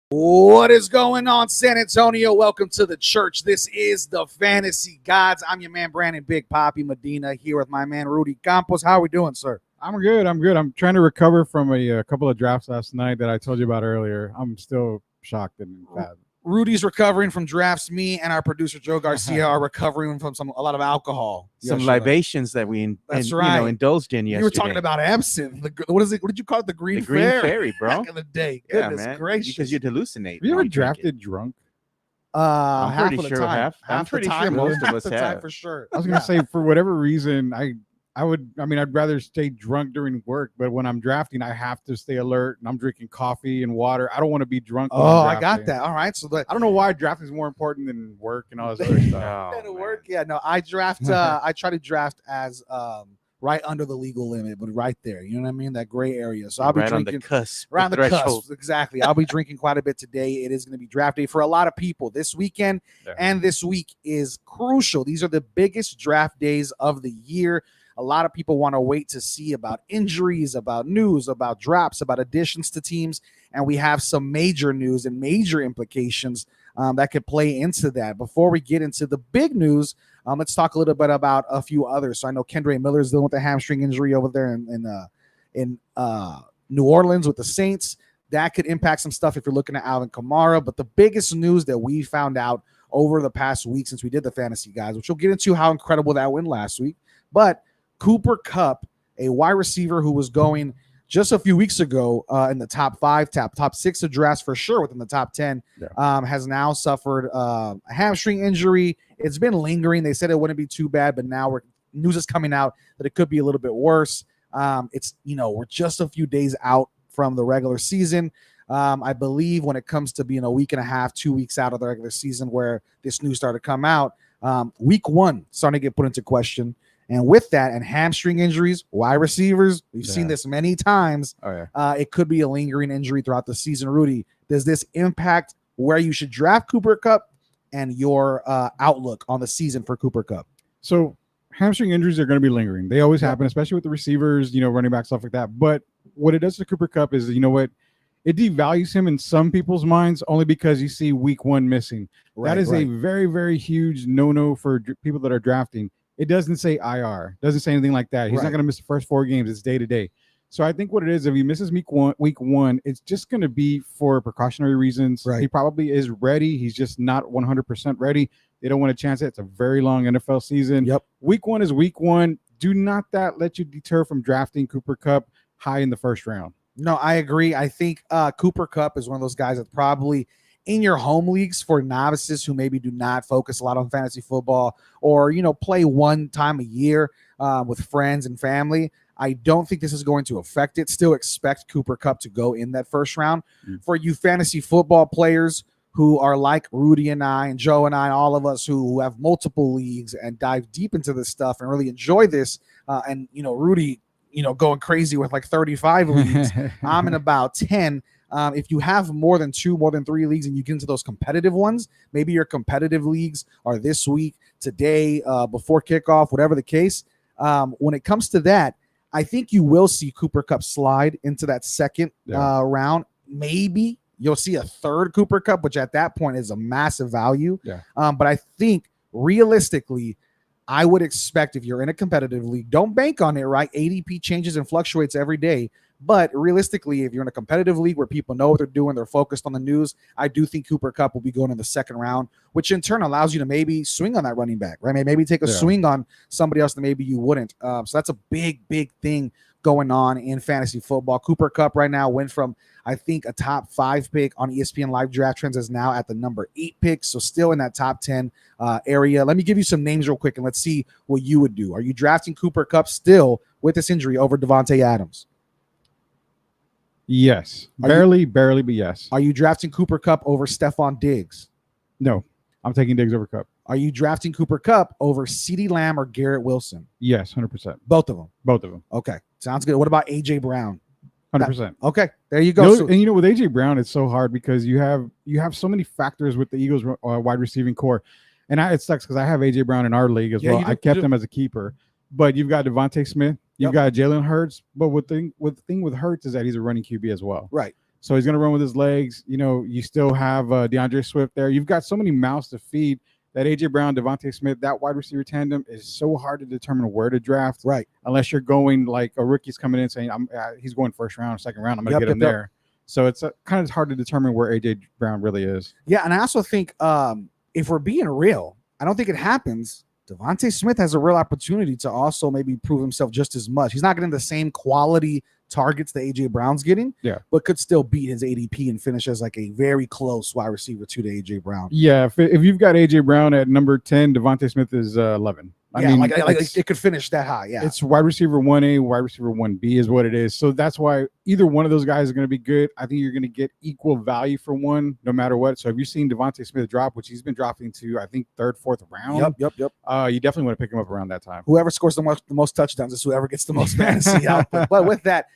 What is going on, San Antonio? Welcome to the church. This is the Fantasy Gods. I'm your man, Brandon Big Poppy Medina, here with my man, Rudy Campos. How are we doing, sir? I'm good. I'm trying to recover from a couple of drafts last night that I told you about earlier. I'm still shocked and bad. Rudy's recovering from drafts. Me and our producer, Joe Garcia, are recovering from a lot of alcohol. Some libations that we indulged in yesterday. You were talking about absinthe. What is it? What did you call it? The Green Fairy, bro. Back in the day. Yeah, Goodness man. gracious. Because you'd hallucinate. Have you ever drafted drunk? I'm half pretty of the sure time. I'm Half pretty the sure time. most of Half us the time have. for sure. I was gonna say, for whatever reason, I'd rather stay drunk during work, but when I'm drafting, I have to stay alert, and I'm drinking coffee and water. I don't want to be drunk. Oh, I got that. All right. So I don't know why drafting is more important than work and all this other stuff. That'll work. Yeah, no, I draft. I try to draft as right under the legal limit, but right there. You know what I mean? That gray area. So I'll be drinking on the cusp. around the cusp. Exactly. I'll be drinking quite a bit today. It is going to be draft day for a lot of people this weekend, and this week is crucial. These are the biggest draft days of the year. A lot of people want to wait to see about injuries, about news, about drops, about additions to teams. And we have some major news and major implications that could play into that. Before we get into the big news, let's talk a little bit about a few others. So I know Kendre Miller is dealing with a hamstring injury over there in New Orleans with the Saints. That could impact some stuff if you're looking at Alvin Kamara. But the biggest news that we found out over the past week since we did the Fantasy Guys, which we'll get into how incredible that win last week, but Cooper Kupp, a wide receiver who was going just a few weeks ago in the top 5, top 6 of drafts for sure within the top 10, has now suffered a hamstring injury. It's been lingering. They said it wouldn't be too bad, but now news is coming out that it could be a little bit worse. We're just a few days out from the regular season. I believe when it comes to being a week and a half, 2 weeks out of the regular season where this news started to come out, week 1 starting to get put into question. And with that and hamstring injuries, wide receivers, we've seen this many times. It could be a lingering injury throughout the season. Rudy, does this impact where you should draft Cooper Kupp and your outlook on the season for Cooper Kupp? So hamstring injuries are going to be lingering. They always happen, especially with the receivers, running back, stuff like that. But what it does to Cooper Kupp is, it devalues him in some people's minds only because you see week 1 missing. That is a very, very huge no-no for people that are drafting. It doesn't say IR. Doesn't say anything like that. He's not going to miss the first 4 games. It's day to day. So I think what it is, if he misses week one, it's just going to be for precautionary reasons. He probably is ready. He's just not 100% ready. They don't want to chance it. It's a very long NFL season. Week 1 is week 1. Do not let you deter from drafting Cooper Kupp high in the first round. No, I agree. I think Cooper Kupp is one of those guys that probably in your home leagues for novices who maybe do not focus a lot on fantasy football or, play one time a year with friends and family. I don't think this is going to affect it. Still expect Cooper Kupp to go in that first round. For you fantasy football players who are like Rudy and I and Joe and I, all of us who have multiple leagues and dive deep into this stuff and really enjoy this. Rudy, going crazy with like 35 leagues. I'm in about 10. If you have more than 2, more than 3 leagues and you get into those competitive ones, maybe your competitive leagues are this week, today, before kickoff, whatever the case. When it comes to that, I think you will see Cooper Kupp slide into that second round. Maybe you'll see a third Cooper Kupp, which at that point is a massive value. But I think realistically, I would expect if you're in a competitive league, don't bank on it, right? ADP changes and fluctuates every day. But realistically, if you're in a competitive league where people know what they're doing, they're focused on the news, I do think Cooper Kupp will be going in the second round, which in turn allows you to maybe swing on that running back, right? Maybe take a swing on somebody else that maybe you wouldn't. So that's a big, big thing going on in fantasy football. Cooper Kupp right now went from, I think, a top 5 pick on ESPN Live Draft Trends is now at the number 8 pick. So still in that top 10 area. Let me give you some names real quick and let's see what you would do. Are you drafting Cooper Kupp still with this injury over Devontae Adams? Yes. Barely, but yes. Are you drafting Cooper Kupp over Stephon Diggs? No. I'm taking Diggs over Kupp. Are you drafting Cooper Kupp over CeeDee Lamb or Garrett Wilson? Yes, 100%. Both of them? Both of them. Okay. Sounds good. What about A.J. Brown? 100%. Okay. There you go. And with A.J. Brown, it's so hard because you have so many factors with the Eagles wide receiving core. And it sucks because I have A.J. Brown in our league as well. I kept him as a keeper. But you've got Devontae Smith. You've got Jalen Hurts. But the thing with Hurts is that he's a running QB as well. Right. So he's going to run with his legs. You still have DeAndre Swift there. You've got so many mouths to feed that A.J. Brown, Devontae Smith, that wide receiver tandem is so hard to determine where to draft. Right. Unless you're going like a rookie's coming in saying, he's going first round, second round. I'm going to get him there. So it's kind of hard to determine where A.J. Brown really is. Yeah, and I also think if we're being real, I don't think it happens. Devontae Smith has a real opportunity to also maybe prove himself just as much. He's not getting the same quality targets that A.J. Brown's getting, but could still beat his ADP and finish as like a very close wide receiver to the A.J. Brown. Yeah, if you've got A.J. Brown at number 10, Devontae Smith is 11. I mean, like it could finish that high. Yeah, it's wide receiver 1A, wide receiver 1B is what it is. So that's why either one of those guys is going to be good. I think you're going to get equal value for one, no matter what. So if you've seen Devontae Smith drop, which he's been dropping to, I think, 3rd, 4th round. Yep. You definitely want to pick him up around that time. Whoever scores the most touchdowns is whoever gets the most fantasy output. But with that,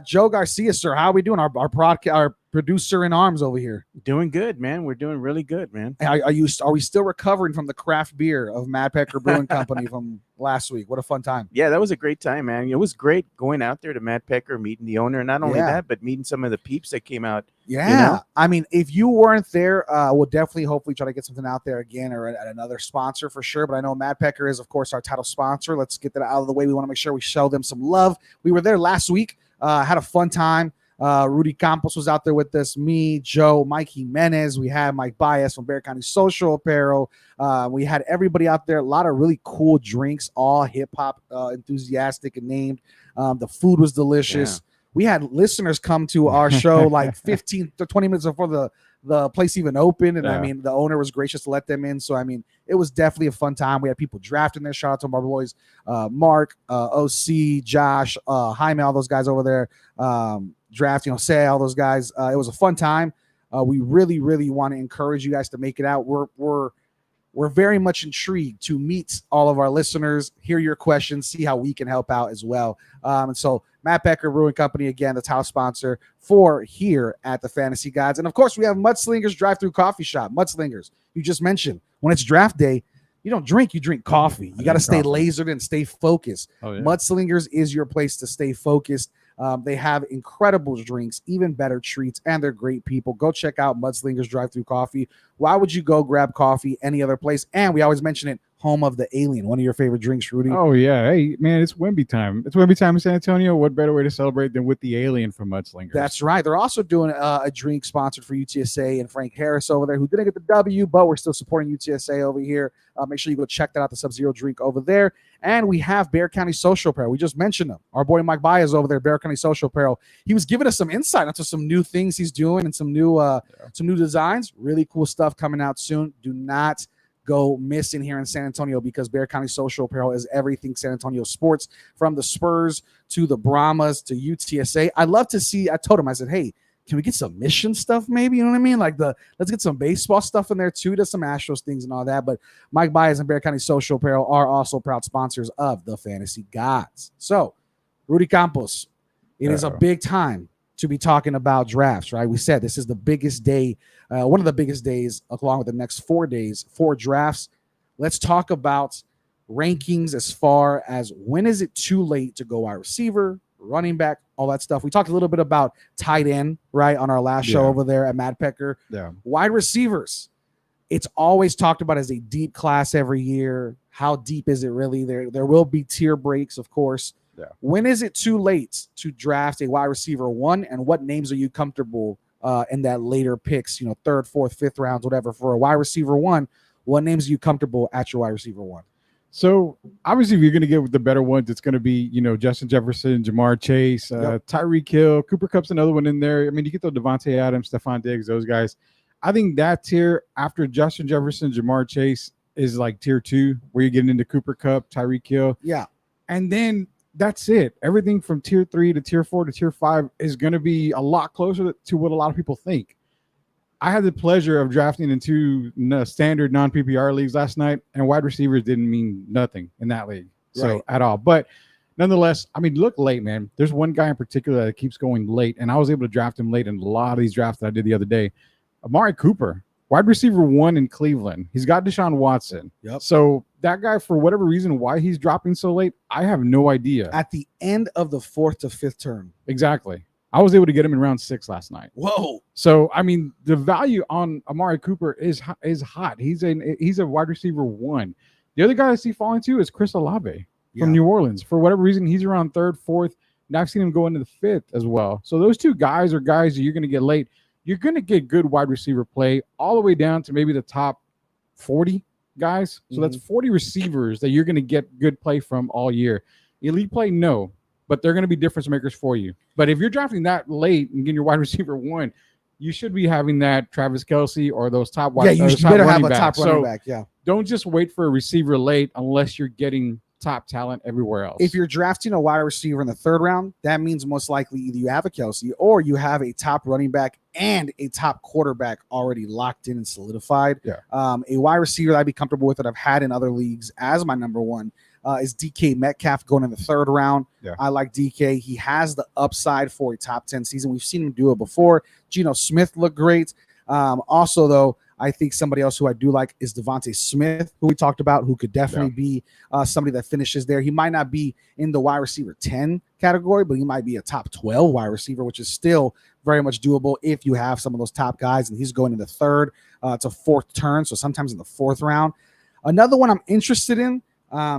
Joe Garcia, sir, how are we doing? Our producer in arms over here. Doing good, man. We're doing really good, man. Are we still recovering from the craft beer of Mad Pecker Brewing Company from last week? What a fun time. Yeah, that was a great time, man. It was great going out there to Mad Pecker, meeting the owner, and not only that, but meeting some of the peeps that came out. Yeah. I mean, if you weren't there, we'll definitely hopefully try to get something out there again or at another sponsor for sure. But I know Mad Pecker is, of course, our title sponsor. Let's get that out of the way. We want to make sure we show them some love. We were there last week, had a fun time. Rudy Campos was out there with us, me, Joe, Mike Jimenez. We had Mike Baez from Bear County Social Apparel. We had everybody out there, a lot of really cool drinks, all hip-hop enthusiastic and named. The food was delicious. Yeah. We had listeners come to our show like 15 to 20 minutes before the place even opened. And I mean, the owner was gracious to let them in. So, I mean, it was definitely a fun time. We had people drafting there. Shout out to my boys, Mark, OC, Josh, Jaime, all those guys over there. Drafting, say all those guys. It was a fun time. We really, really want to encourage you guys to make it out. We're very much intrigued to meet all of our listeners, hear your questions, see how we can help out as well. And so Matt Pecker Brewing Company, again, the title sponsor for here at the Fantasy Gods. And of course, we have Mudslingers Drive-Thru Coffee Shop. Mudslingers, you just mentioned, when it's draft day, you don't drink, you drink coffee. You got to stay lasered and stay focused. Oh, yeah. Mudslingers is your place to stay focused. They have incredible drinks, even better treats, and they're great people. Go check out Mudslingers Drive-Thru Coffee. Why would you go grab coffee any other place? And we always mention it, home of the Alien. One of your favorite drinks, Rudy. Oh, yeah. Hey, man, it's Wemby time. It's Wemby time in San Antonio. What better way to celebrate than with the Alien from Mudslingers? That's right. They're also doing a drink sponsored for UTSA and Frank Harris over there, who didn't get the W, but we're still supporting UTSA over here. Make sure you go check that out, the Sub-Zero drink over there. And we have Bear County Social Apparel. We just mentioned them. Our boy Mike Baez over there, Bear County Social Apparel. He was giving us some insight into some new things he's doing and some new designs. Really cool stuff coming out soon. Do not go missing here in San Antonio, because Bear County Social Apparel is everything San Antonio sports, from the Spurs to the Brahmas to UTSA. I'd love to see, I told him, I said, hey, can we get some mission stuff maybe? You know what I mean? Like let's get some baseball stuff in there too. There's some Astros things and all that. But Mike Baez and Bear County Social Apparel are also proud sponsors of the Fantasy Gods. So, Rudy Campos, it is a big time to be talking about drafts, right? We said this is the biggest day, one of the biggest days, along with the next 4 days, 4 drafts. Let's talk about rankings as far as when is it too late to go wide receiver, running back, all that stuff. We talked a little bit about tight end, right, on our last show over there at Mad Pecker. Yeah. Wide receivers, it's always talked about as a deep class every year. How deep is it really? There will be tier breaks, of course. Yeah. When is it too late to draft a wide receiver 1, and what names are you comfortable in that later picks, 3rd, 4th, 5th rounds, whatever, for a wide receiver 1? What names are you comfortable at your wide receiver 1? So obviously, if you're going to get with the better ones, it's going to be, Justin Jefferson, Ja'Marr Chase, Tyreek Hill, Cooper Kupp's another one in there. I mean, you get the Devontae Adams, Stephon Diggs, those guys. I think that tier after Justin Jefferson, Ja'Marr Chase is like tier 2, where you're getting into Cooper Kupp, Tyreek Hill. Yeah. And then that's it. Everything from tier 3 to tier 4 to tier 5 is going to be a lot closer to what a lot of people think. I had the pleasure of drafting in 2 standard non-PPR leagues last night, and wide receivers didn't mean nothing in that league. So at all. But nonetheless, I mean, look late, man. There's one guy in particular that keeps going late, and I was able to draft him late in a lot of these drafts that I did the other day. Amari Cooper, wide receiver 1 in Cleveland. He's got Deshaun Watson. Yep. So that guy, for whatever reason, why he's dropping so late, I have no idea. At the end of the 4th to 5th turn. Exactly. I was able to get him in round 6 last night. Whoa. So, I mean, the value on Amari Cooper is hot. He's a wide receiver 1. The other guy I see falling to is Chris Olave from New Orleans. For whatever reason, he's around 3rd, 4th. And I've seen him go into the 5th as well. So those 2 guys are guys that you're going to get late. You're going to get good wide receiver play all the way down to maybe the top 40 guys. So that's 40 receivers that you're going to get good play from all year. Elite play, no. But they're going to be difference makers for you. But if you're drafting that late and getting your wide receiver 1, you should be having that Travis Kelce or those top wide. Yeah, you better have a top running back. Yeah. Don't just wait for a receiver late unless you're getting top talent everywhere else. If you're drafting a wide receiver in the 3rd round, that means most likely either you have a Kelce or you have a top running back and a top quarterback already locked in and solidified. Yeah. A wide receiver that I'd be comfortable with that I've had in other leagues as my number 1 is DK Metcalf going in the 3rd round. Yeah. I like DK. He has the upside for a top 10 season. We've seen him do it before. Geno Smith looked great. Also, though, I think somebody else who I do like is Devontae Smith, who we talked about, who could definitely be somebody that finishes there. He might not be in the wide receiver 10 category, but he might be a top 12 wide receiver, which is still very much doable if you have some of those top guys. And he's going in the 3rd to 4th turn, so sometimes in the 4th round. Another one I'm interested in,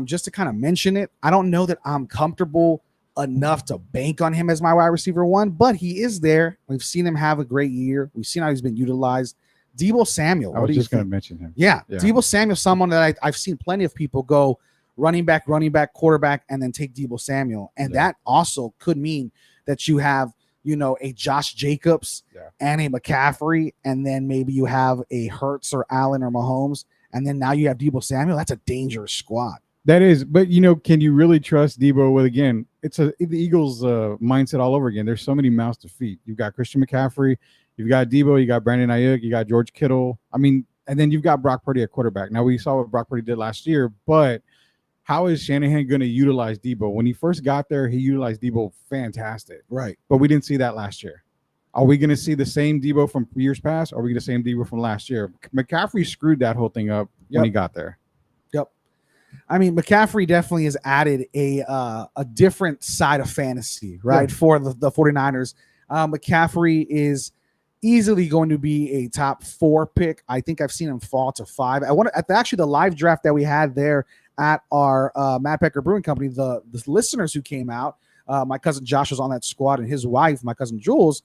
just to kind of mention it, I don't know that I'm comfortable enough to bank on him as my wide receiver 1, but he is there. We've seen him have a great year. We've seen how he's been utilized. Deebo Samuel. I was just going to mention him. Yeah. Deebo Samuel, someone that I've seen plenty of people go running back, quarterback, and then take Deebo Samuel. And that also could mean that you have, a Josh Jacobs and a McCaffrey, and then maybe you have a Hurts or Allen or Mahomes, and then now you have Deebo Samuel. That's a dangerous squad. That is, but can you really trust Deebo? Well, again, it's the Eagles' mindset all over again. There's so many mouths to feed. You've got Christian McCaffrey, you've got Deebo, you got Brandon Ayuk, you got George Kittle. I mean, and then you've got Brock Purdy at quarterback. Now we saw what Brock Purdy did last year, but how is Shanahan going to utilize Deebo? When he first got there, he utilized Deebo fantastic, right? But we didn't see that last year. Are we going to see the same Deebo from years past? Or are we going to see the same Deebo from last year? McCaffrey screwed that whole thing up when he got there. Yep. I mean, McCaffrey definitely has added a different side of fantasy, right? For the 49ers. McCaffrey is easily going to be a top 4 pick. I think I've seen him fall to 5. Actually the live draft that we had there at our Matt Pecker Brewing Company, the listeners who came out, my cousin Josh was on that squad, and his wife, my cousin Jules,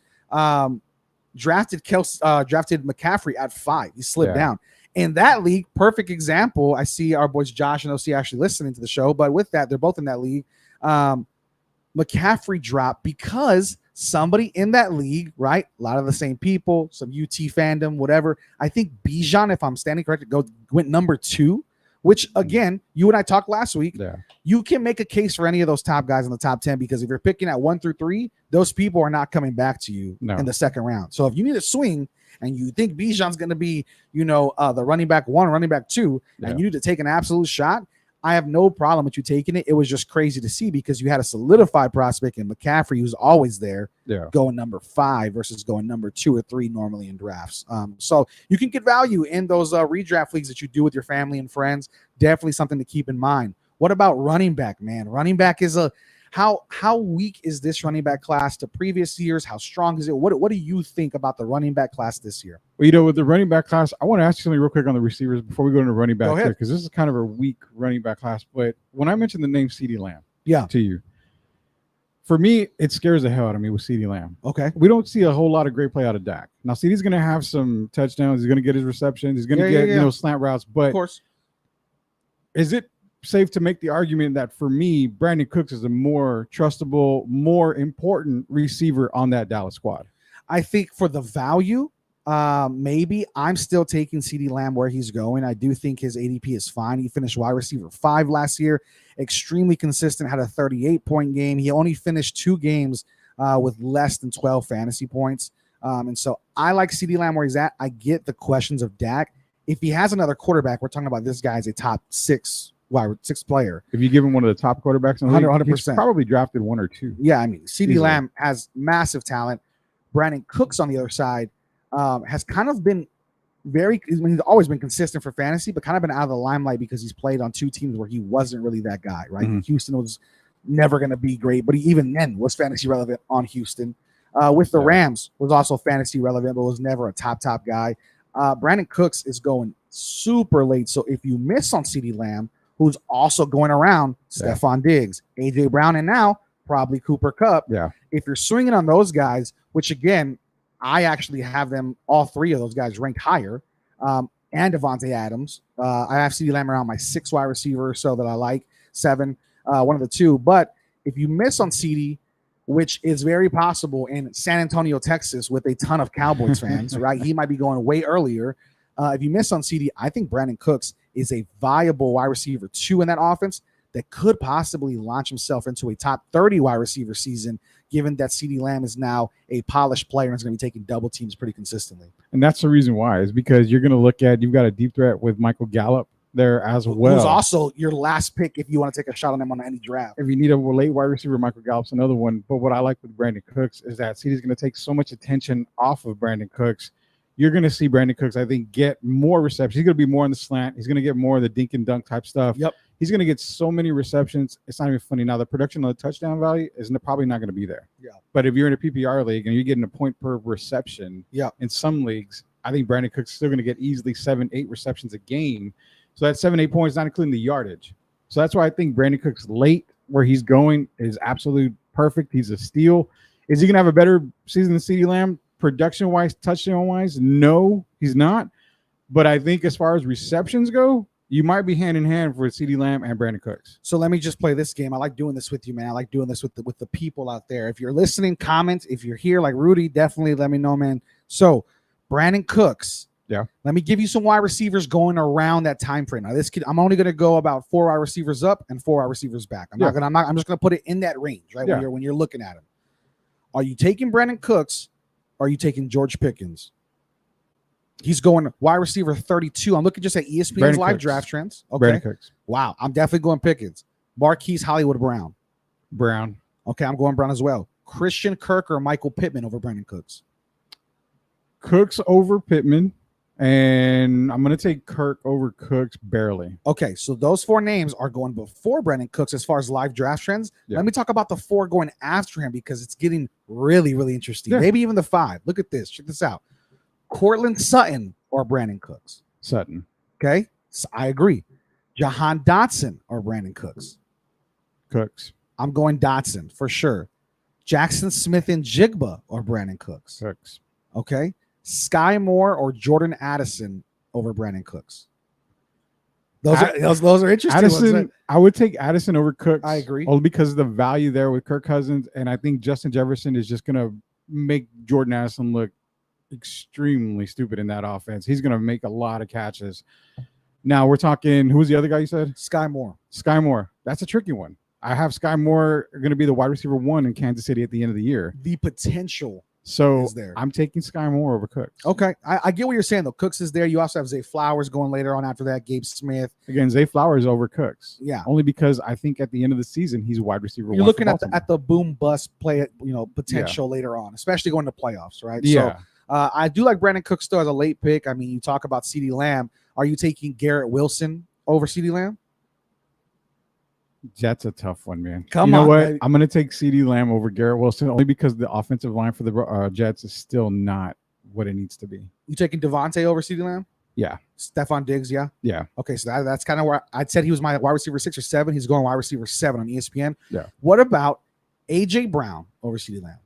drafted McCaffrey at 5. He slipped down. In that league, perfect example. I see our boys Josh and OC actually listening to the show, but with that, they're both in that league. McCaffrey dropped because somebody in that league, right? A lot of the same people, some UT fandom, whatever. I think Bijan, if I'm standing corrected, went number 2, which again, you and I talked last week. Yeah. You can make a case for any of those top guys in the top 10 because if you're picking at 1 through 3, those people are not coming back to you in the 2nd round. So if you need a swing and you think Bijan's going to be, the running back 1, running back 2, and you need to take an absolute shot, I have no problem with you taking it. It was just crazy to see because you had a solidified prospect in McCaffrey who's always there going number 5 versus going number 2 or 3 normally in drafts. So you can get value in those redraft leagues that you do with your family and friends. Definitely something to keep in mind. What about running back, man? Running back is how weak is this running back class to previous years? How strong is it? What do you think about the running back class this year? Well, with the running back class, I want to ask you something real quick on the receivers before we go into running back here, because this is kind of a weak running back class. But when I mentioned the name CeeDee Lamb to you, for me, it scares the hell out of me with CeeDee Lamb. Okay. We don't see a whole lot of great play out of Dak. Now, CeeDee's going to have some touchdowns. He's going to get his receptions. He's going to get slant routes. But of course, is it safe to make the argument that for me, Brandon Cooks is a more trustable, more important receiver on that Dallas squad? I think for the value, maybe I'm still taking CeeDee Lamb where he's going. I do think his ADP is fine. He finished wide receiver 5 last year, extremely consistent, had a 38-point game. He only finished 2 games with less than 12 fantasy points. And so I like CeeDee Lamb where he's at. I get the questions of Dak. If he has another quarterback, we're talking about this guy as a top 6 player. If you give him one of the top quarterbacks in the league, 100%. he's probably drafted 1 or 2. Yeah, I mean, CeeDee Lamb has massive talent. Brandon Cooks on the other side has kind of been he's always been consistent for fantasy, but kind of been out of the limelight because he's played on 2 teams where he wasn't really that guy, right? Mm-hmm. Houston was never going to be great, but he even then was fantasy relevant on Houston. With the Rams, was also fantasy relevant, but was never a top guy. Brandon Cooks is going super late. So if you miss on CeeDee Lamb, who's also going around, Stephon Diggs, A.J. Brown, and now probably Cooper Kupp. Yeah. If you're swinging on those guys, which again, I actually have them, all three of those guys ranked higher, and Devontae Adams. I have CeeDee Lamb around my 6 wide receiver or so that I like, 7, one of the 2. But if you miss on CeeDee, which is very possible in San Antonio, Texas, with a ton of Cowboys fans, right? He might be going way earlier. If you miss on CeeDee, I think Brandon Cooks is a viable wide receiver 2 in that offense that could possibly launch himself into a top 30 wide receiver season, given that CeeDee Lamb is now a polished player and is going to be taking double teams pretty consistently. And that's the reason why, is because you're going to look at, you've got a deep threat with Michael Gallup there as well. Who's also your last pick if you want to take a shot on him on any draft. If you need a late wide receiver, Michael Gallup's another one. But what I like with Brandon Cooks is that CeeDee's going to take so much attention off of Brandon Cooks. You're going to see Brandon Cooks, I think, get more receptions. He's going to be more in the slant. He's going to get more of the dink and dunk type stuff. Yep. He's going to get so many receptions. It's not even funny. Now, the production of the touchdown value is probably not going to be there. Yeah. But if you're in a PPR league and you're getting a point per reception, in some leagues, I think Brandon Cooks is still going to get easily 7-8 receptions a game. So that's 7-8 points, not including the yardage. So that's why I think Brandon Cooks late where he's going is absolutely perfect. He's a steal. Is he going to have a better season than CeeDee Lamb production-wise, touchdown-wise? No, he's not. But I think as far as receptions go, you might be hand in hand for CeeDee Lamb and Brandon Cooks. So let me just play this game. I like doing this with you, man. I like doing this with the people out there. If you're listening, comment. If you're here like Rudy, definitely let me know, man. So Brandon Cooks. Yeah. Let me give you some wide receivers going around that time frame. Now, this kid, I'm only going to go about 4 wide receivers up and 4 wide receivers back. I'm just going to put it in that range, right? Yeah. When you're looking at him. Are you taking Brandon Cooks or are you taking George Pickens? He's going wide receiver 32. I'm looking just at ESPN's Brandon live Cooks. draft trends. Okay. Brandon Cooks. Wow. I'm definitely going Pickens. Marquise Hollywood Brown. Brown. Okay, I'm going Brown as well. Christian Kirk or Michael Pittman over Brandon Cooks? Cooks over Pittman. And I'm going to take Kirk over Cooks barely. Okay, so those 4 names are going before Brandon Cooks as far as live draft trends. Yeah. Let me talk about the 4 going after him because it's getting really, really interesting. Yeah. Maybe even the 5. Look at this. Check this out. Cortland Sutton or Brandon Cooks? Sutton. Okay, so I agree. Jahan Dotson or Brandon Cooks? Cooks. I'm going Dotson for sure. Jackson Smith and Jigba or Brandon Cooks? Cooks. Okay. Sky Moore or Jordan Addison over Brandon Cooks? Those are interesting. Addison, I would take Addison over Cooks. I agree. Only because of the value there with Kirk Cousins. And I think Justin Jefferson is just going to make Jordan Addison look extremely stupid in that offense. He's going to make a lot of catches. Now we're talking, who's the other guy you said? Sky Moore. Sky Moore. That's a tricky one. I have Sky Moore going to be the wide receiver 1 in Kansas City at the end of the year. The potential. So there. I'm taking Sky Moore over Cooks. Okay. I get what you're saying, though. Cooks is there. You also have Zay Flowers going later on after that. Gabe Smith. Again, Zay Flowers over Cooks. Yeah. Only because I think at the end of the season, he's wide receiver. You're looking at the boom bust play, potential later on, especially going to playoffs, right? Yeah. So I do like Brandon Cooks still as a late pick. I mean, you talk about CeeDee Lamb. Are you taking Garrett Wilson over CeeDee Lamb? That's a tough one, man. Come on, what? baby. I'm going to take CeeDee Lamb over Garrett Wilson only because the offensive line for the Jets is still not what it needs to be. You taking Devontae over CeeDee Lamb? Yeah. Stephon Diggs, yeah? Yeah. Okay, so that's kind of where I said he was my wide receiver 6 or 7. He's going wide receiver 7 on ESPN. Yeah. What about A.J. Brown over CeeDee Lamb?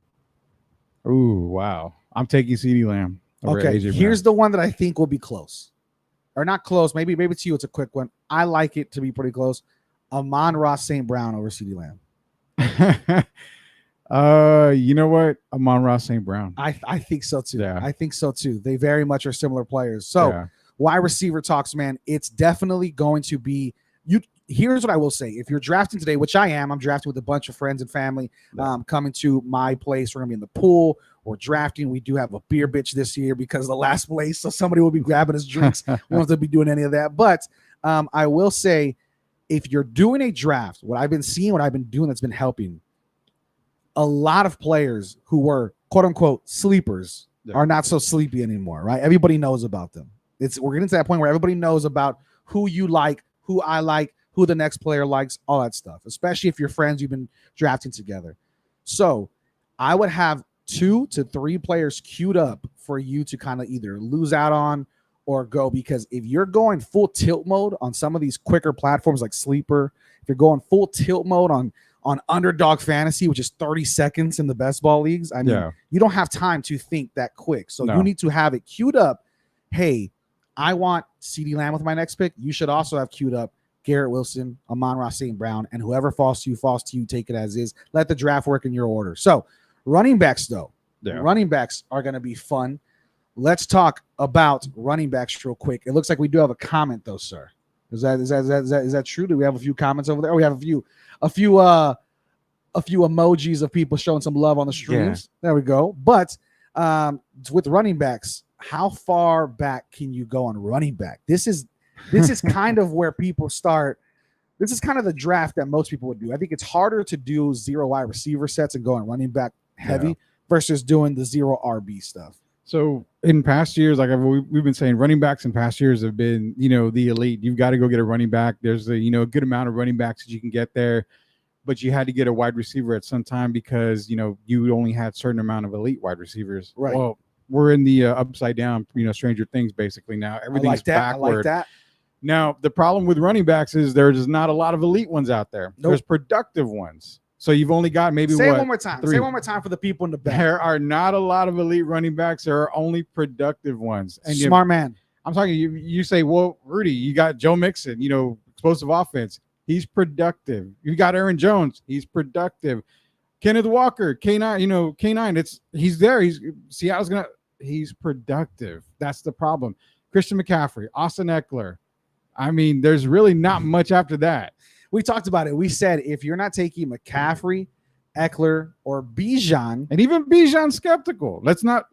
Ooh, wow. I'm taking CeeDee Lamb over Okay, AJ here's the one that I think will be close. Or not close. Maybe to you it's a quick one. I like it to be pretty close. Amon-Ra St. Brown over CeeDee Lamb. You know what? Amon-Ra St. Brown. I think so too. Yeah. I think so too. They very much are similar players. So wide receiver talks, man, it's definitely going to be you. Here's what I will say. If you're drafting today, which I am, I'm drafting with a bunch of friends and family coming to my place. We're going to be in the pool. We're drafting. We do have a beer bitch this year because of the last place. So somebody will be grabbing us drinks. We don't have to be doing any of that. But I will say, if you're doing a draft, what I've been seeing, what I've been doing that's been helping, a lot of players who were quote unquote sleepers are not so sleepy anymore, right? Everybody knows about them. We're getting to that point where everybody knows about who you like, who I like, who the next player likes, all that stuff, especially if you're friends you've been drafting together. So I would have 2 to 3 players queued up for you to kind of either lose out on or go, because if you're going full tilt mode on some of these quicker platforms like Sleeper, if you're going full tilt mode on Underdog Fantasy, which is 30 seconds in the best ball leagues, I mean, you don't have time to think that quick. So you need to have it queued up. Hey, I want CeeDee Lamb with my next pick. You should also have queued up Garrett Wilson, Amon-Ra St. Brown, and whoever falls to you, take it as is. Let the draft work in your order. So running backs, though, running backs are going to be fun. Let's talk about running backs real quick. It looks like we do have a comment, though, sir. Is that true? Do we have a few comments over there? Oh, we have a few emojis of people showing some love on the streams. Yeah. There we go. But with running backs, how far back can you go on running back? This is kind of where people start. This is kind of the draft that most people would do. I think it's harder to do 0 wide receiver sets and go on running back heavy versus doing the 0 RB stuff. So in past years, like we've been saying, running backs in past years have been, the elite. You've got to go get a running back. There's a good amount of running backs that you can get there, but you had to get a wide receiver at some time because, you only had a certain amount of elite wide receivers. Right. Well, we're in the upside down, Stranger Things basically now. Everything's backward. I like that. Now, the problem with running backs is there's not a lot of elite ones out there. Nope. There's productive ones. So you've only got maybe Say it one more time. 3. Say it one more time for the people in the back. There are not a lot of elite running backs. There are only productive ones. And smart man. I'm talking. You say, well, Rudy, you got Joe Mixon. Explosive offense. He's productive. You got Aaron Jones. He's productive. Kenneth Walker, K9. K9. He's there. He's productive. That's the problem. Christian McCaffrey, Austin Eckler. I mean, there's really not much after that. We talked about it. We said if you're not taking McCaffrey, Eckler, or Bijan, and even Bijan skeptical. Let's not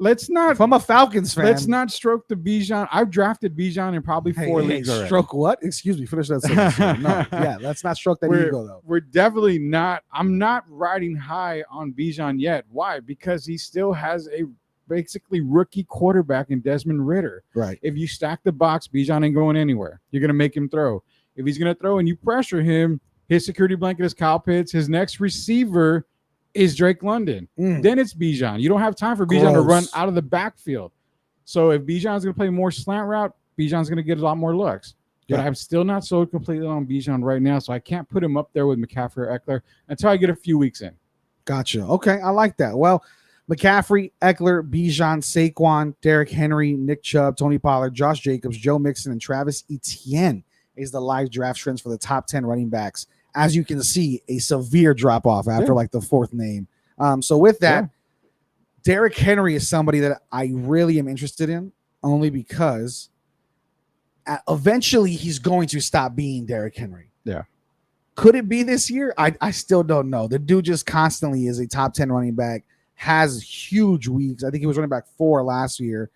from a Falcons fan. Let's not stroke the Bijan. I've drafted Bijan in probably 4 leagues already. Stroke what? Excuse me. Finish that sentence. No, let's not stroke that ego though. We're definitely not. I'm not riding high on Bijan yet. Why? Because he still has a basically rookie quarterback in Desmond Ridder. Right. If you stack the box, Bijan ain't going anywhere. You're gonna make him throw. If he's going to throw and you pressure him, his security blanket is Kyle Pitts. His next receiver is Drake London. Then it's Bijan. You don't have time for Bijan to run out of the backfield. So if Bijan's going to play more slant route, Bijan's going to get a lot more looks. But I'm still not sold completely on Bijan right now, so I can't put him up there with McCaffrey or Eckler until I get a few weeks in. Gotcha. Okay, I like that. Well, McCaffrey, Eckler, Bijan, Saquon, Derrick Henry, Nick Chubb, Tony Pollard, Josh Jacobs, Joe Mixon, and Travis Etienne is the live draft trends for the top 10 running backs. As you can see, a severe drop-off after like the 4th name. So with that, Derrick Henry is somebody that I really am interested in, only because eventually he's going to stop being Derrick Henry. Yeah. Could it be this year? I still don't know. The dude just constantly is a top 10 running back, has huge weeks. I think he was running back 4 last year.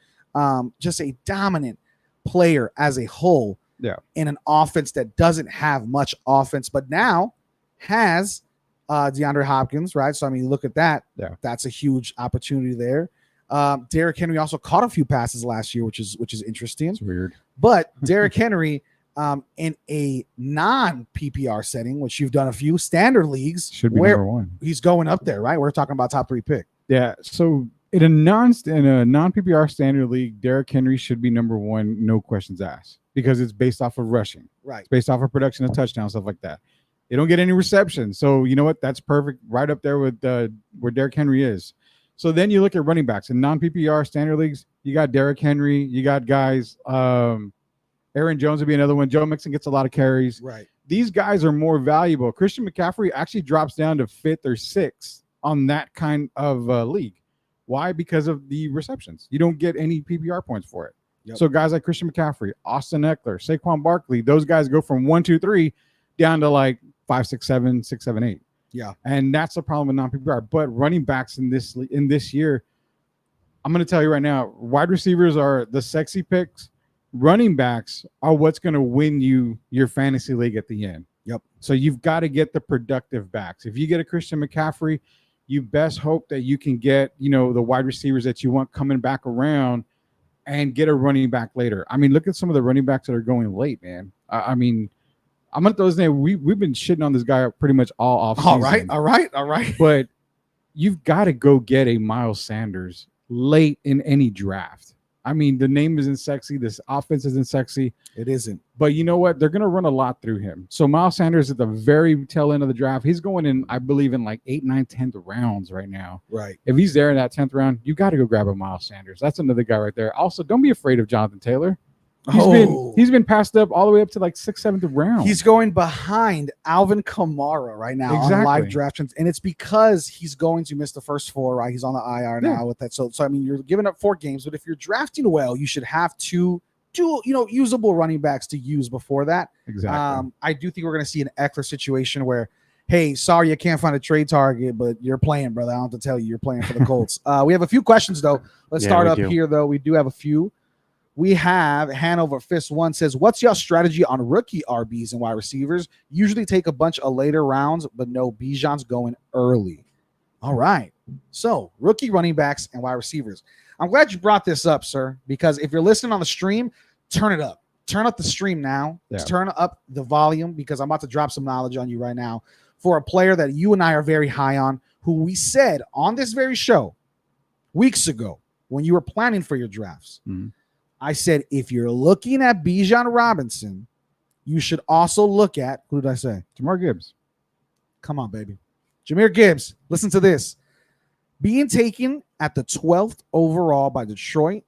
Just a dominant player as a whole. Yeah, in an offense that doesn't have much offense, but now has DeAndre Hopkins, right? So I mean, look at that. Yeah, that's a huge opportunity there. Derrick Henry also caught a few passes last year, which is interesting. It's weird, but Derrick Henry, in a non-PPR setting, which you've done a few standard leagues, should be number 1. He's going up there, right? We're talking about top 3 pick. Yeah. So in a non-PPR standard league, Derrick Henry should be number 1, no questions asked. Because it's based off of rushing. Right. It's based off of production of touchdowns, stuff like that. They don't get any reception. So you know what? That's perfect. Right up there with where Derrick Henry is. So then you look at running backs in non-PPR standard leagues. You got Derrick Henry. You got guys. Aaron Jones would be another one. Joe Mixon gets a lot of carries. Right. These guys are more valuable. Christian McCaffrey actually drops down to 5th or 6th on that kind of league. Why? Because of the receptions. You don't get any PPR points for it. Yep. So guys like Christian McCaffrey, Austin Eckler, Saquon Barkley, those guys go from 1, 2, 3 down to like 5, 6, 7, 6, 7, 8. Yeah. And that's the problem with non-PPR. But running backs in this year, I'm going to tell you right now, wide receivers are the sexy picks. Running backs are what's going to win you your fantasy league at the end. Yep. So you've got to get the productive backs. If you get a Christian McCaffrey, you best hope that you can get, the wide receivers that you want coming back around and get a running back later. I mean, look at some of the running backs that are going late, man. I mean, I'm going to throw his name. We've been shitting on this guy pretty much all offseason. All right. But you've got to go get a Miles Sanders late in any draft. I mean, the name isn't sexy. This offense isn't sexy. It isn't. But you know what? They're going to run a lot through him. So Miles Sanders at the very tail end of the draft, he's going in, I believe, in like 8, 9, 10th rounds right now. Right. If he's there in that 10th round, you got to go grab a Miles Sanders. That's another guy right there. Also, don't be afraid of Jonathan Taylor. He's been passed up all the way up to like 6th, 7th round. He's going behind Alvin Kamara right now on live draft trends, and it's because he's going to miss the first 4. Right, he's on the IR now with that. So I mean, you're giving up 4 games, but if you're drafting well, you should have two usable running backs to use before that. Exactly. I do think we're going to see an Eckler situation where, hey, sorry, you can't find a trade target, but you're playing, brother. I don't have to tell you, you're playing for the Colts. We have a few questions though. Let's start up here though. We do have a few. We have Hanover Fist 1 says, what's your strategy on rookie RBs and wide receivers? Usually take a bunch of later rounds, but no, Bijan's going early. All right. So rookie running backs and wide receivers. I'm glad you brought this up, sir, because if you're listening on the stream, turn it up. Turn up the stream now. Yeah. Turn up the volume because I'm about to drop some knowledge on you right now for a player that you and I are very high on, who we said on this very show weeks ago when you were planning for your drafts. Mm-hmm. I said, if you're looking at Bijan Robinson, you should also look at, who did I say? Jahmyr Gibbs. Come on, baby. Jahmyr Gibbs. Listen to this. Being taken at the 12th overall by Detroit,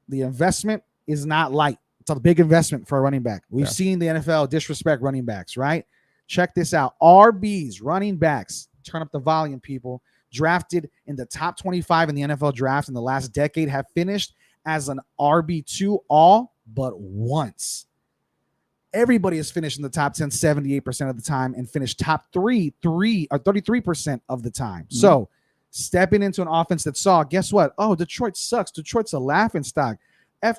the investment is not light. It's a big investment for a running back. We've seen the NFL disrespect running backs, right? Check this out. RBs, running backs, turn up the volume, people, drafted in the top 25 in the NFL draft in the last decade have finished as an RB2 all but once. Everybody has finished in the top 10 78% of the time and finished top 33% of the time. Mm-hmm. So stepping into an offense that saw, guess what? Oh, Detroit sucks. Detroit's a laughing stock.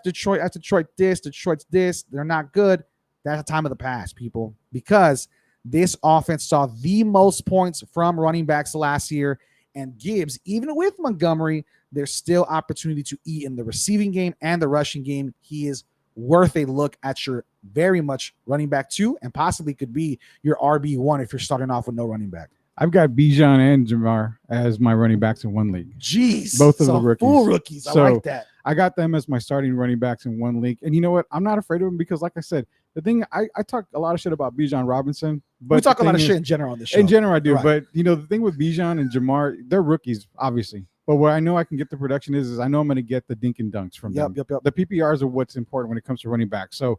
Detroit, Detroit's this. They're not good. That's a time of the past, people, because this offense saw the most points from running backs last year. And Gibbs, even with Montgomery, there's still opportunity to eat in the receiving game and the rushing game. He is worth a look at your very much running back 2 and possibly could be your RB1 if you're starting off with no running back. I've got Bijan and Jahmyr as my running backs in one league. Jeez. Both of the rookies. Full rookies. I like that. I got them as my starting running backs in one league. And you know what? I'm not afraid of them because, like I said, the thing, I talk a lot of shit about Bijan Robinson. But we talk a lot of shit in general on this show. In general, I do. Right. But, you know, the thing with Bijan and Jahmyr, they're rookies, obviously. But where I know I can get the production is I know I'm going to get the dink and dunks from them. Yep. The PPRs are what's important when it comes to running back. So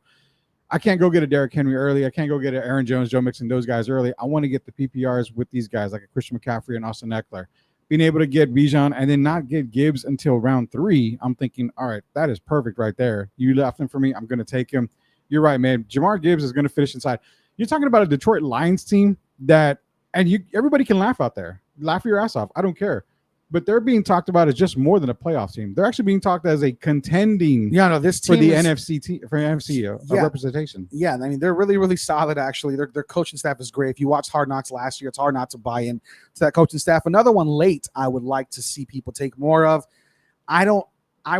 I can't go get a Derrick Henry early. I can't go get a Aaron Jones, Joe Mixon, those guys early. I want to get the PPRs with these guys like a Christian McCaffrey and Austin Eckler. Being able to get Bijan and then not get Gibbs until round 3, I'm thinking, all right, that is perfect right there. You left him for me. I'm going to take him. You're right, man. Jahmyr Gibbs is going to finish inside. You're talking about a Detroit Lions team that, and everybody can laugh out there. Laugh your ass off. I don't care. But they're being talked about as just more than a playoff team. They're actually being talked as a contending this team for the NFC team, for NFC representation. Yeah, I mean, they're really, really solid, actually. Their coaching staff is great. If you watched Hard Knocks last year, it's hard not to buy in to that coaching staff. Another one late I would like to see people take more of. I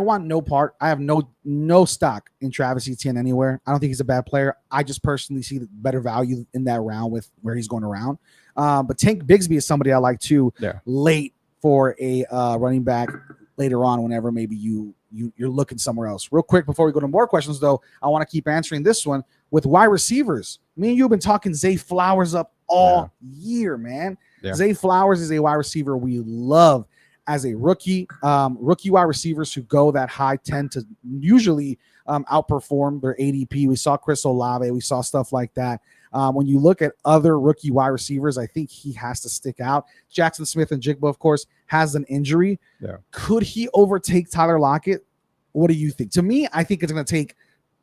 want no part. I have no stock in Travis Etienne anywhere. I don't think he's a bad player. I just personally see the better value in that round with where he's going around. But Tank Bigsby is somebody I like too late for a running back later on whenever maybe you're looking somewhere else. Real quick before we go to more questions, though, I want to keep answering this one with wide receivers. Me and you have been talking Zay Flowers up all year, man. Yeah. Zay Flowers is a wide receiver we love as a rookie. Rookie wide receivers who go that high tend to usually outperform their ADP. We saw Chris Olave. We saw stuff like that. When you look at other rookie wide receivers, I think he has to stick out. Jackson Smith and Jigba, of course, has an injury. Yeah. Could he overtake Tyler Lockett? What do you think? To me, I think it's going to take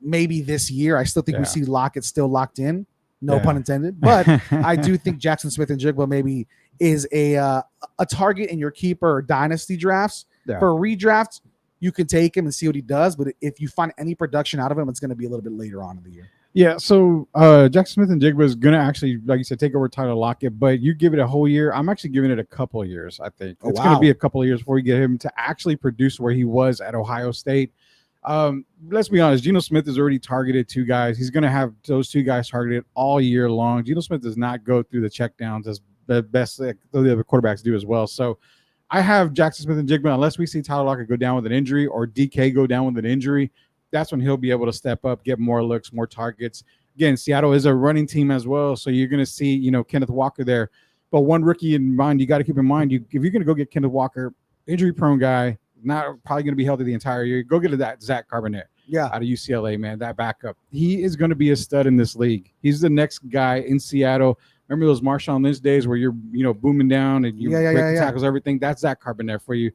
maybe this year. I still think we see Lockett still locked in. No pun intended. But I do think Jackson Smith and Jigba maybe is a target in your keeper or dynasty drafts. Yeah. For redrafts, you can take him and see what he does. But if you find any production out of him, it's going to be a little bit later on in the year. Yeah, so Jackson Smith and Jigba is going to actually, like you said, take over Tyler Lockett, but you give it a whole year. I'm actually giving it a couple of years, I think. It's going to be a couple of years before you get him to actually produce where he was at Ohio State. Let's be honest, Geno Smith has already targeted 2 guys. He's going to have those 2 guys targeted all year long. Geno Smith does not go through the checkdowns as the best the other quarterbacks do as well. So I have Jackson Smith and Jigba, unless we see Tyler Lockett go down with an injury or DK go down with an injury, that's when he'll be able to step up, get more looks, more targets. Again, Seattle is a running team as well, so you're going to see, Kenneth Walker there. But one rookie in mind, you got to keep in mind, if you're going to go get Kenneth Walker, injury-prone guy, not probably going to be healthy the entire year, go get that Zach Carbonet out of UCLA, man, that backup. He is going to be a stud in this league. He's the next guy in Seattle. Remember those Marshawn Lynch days where you're, booming down and you break the tackles, everything? That's Zach Carbonet for you.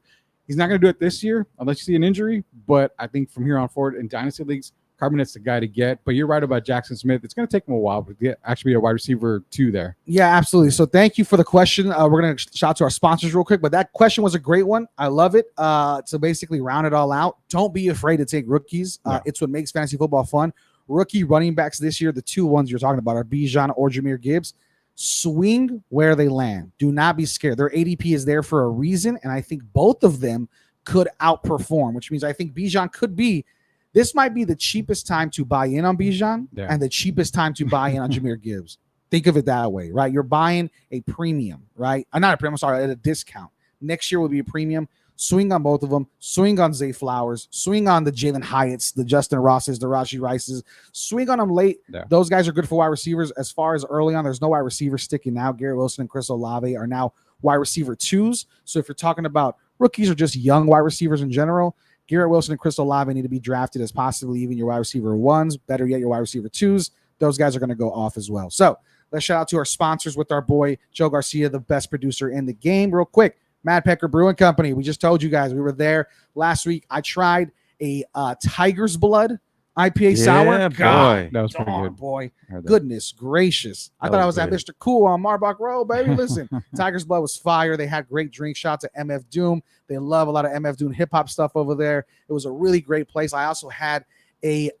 He's not going to do it this year unless you see an injury, but I think from here on forward in dynasty leagues, Carbonet's the guy to get. But you're right about Jackson Smith. It's going to take him a while to get actually a wide receiver 2 there. Yeah, absolutely. So thank you for the question. We're going to shout out to our sponsors real quick, but that question was a great one. I love it. To basically round it all out, don't be afraid to take rookies. It's what makes fantasy football fun. Rookie running backs this year, the 2 ones you're talking about are Bijan or Jahmyr Gibbs. Swing where they land. Do not be scared. Their ADP is there for a reason, and I think both of them could outperform, which means I think Bijan could be. This might be the cheapest time to buy in on Bijan and the cheapest time to buy in on Jahmyr Gibbs. Think of it that way, right? You're buying a premium, right? Not a premium, sorry, at a discount. Next year will be a premium. Swing on both of them. Swing on Zay Flowers. Swing on the Jalen Hyatts, the Justin Rosses, the Rashi Rices. Swing on them late. Yeah. Those guys are good for wide receivers. As far as early on, there's no wide receiver sticking now. Garrett Wilson and Chris Olave are now wide receiver 2s. So if you're talking about rookies or just young wide receivers in general, Garrett Wilson and Chris Olave need to be drafted as possibly even your wide receiver 1s. Better yet, your wide receiver 2s. Those guys are going to go off as well. So let's shout out to our sponsors with our boy Joe Garcia, the best producer in the game. Real quick, Mad Pecker Brewing Company. We just told you guys we were there last week. I tried a Tiger's Blood IPA sour. God, that was pretty good. Boy, goodness gracious. I thought I was at Mr. Cool on Marbach Road, baby. Listen, Tiger's Blood was fire. They had great drinks. Shout out to MF Doom. They love a lot of MF Doom hip-hop stuff over there. It was a really great place. I also had a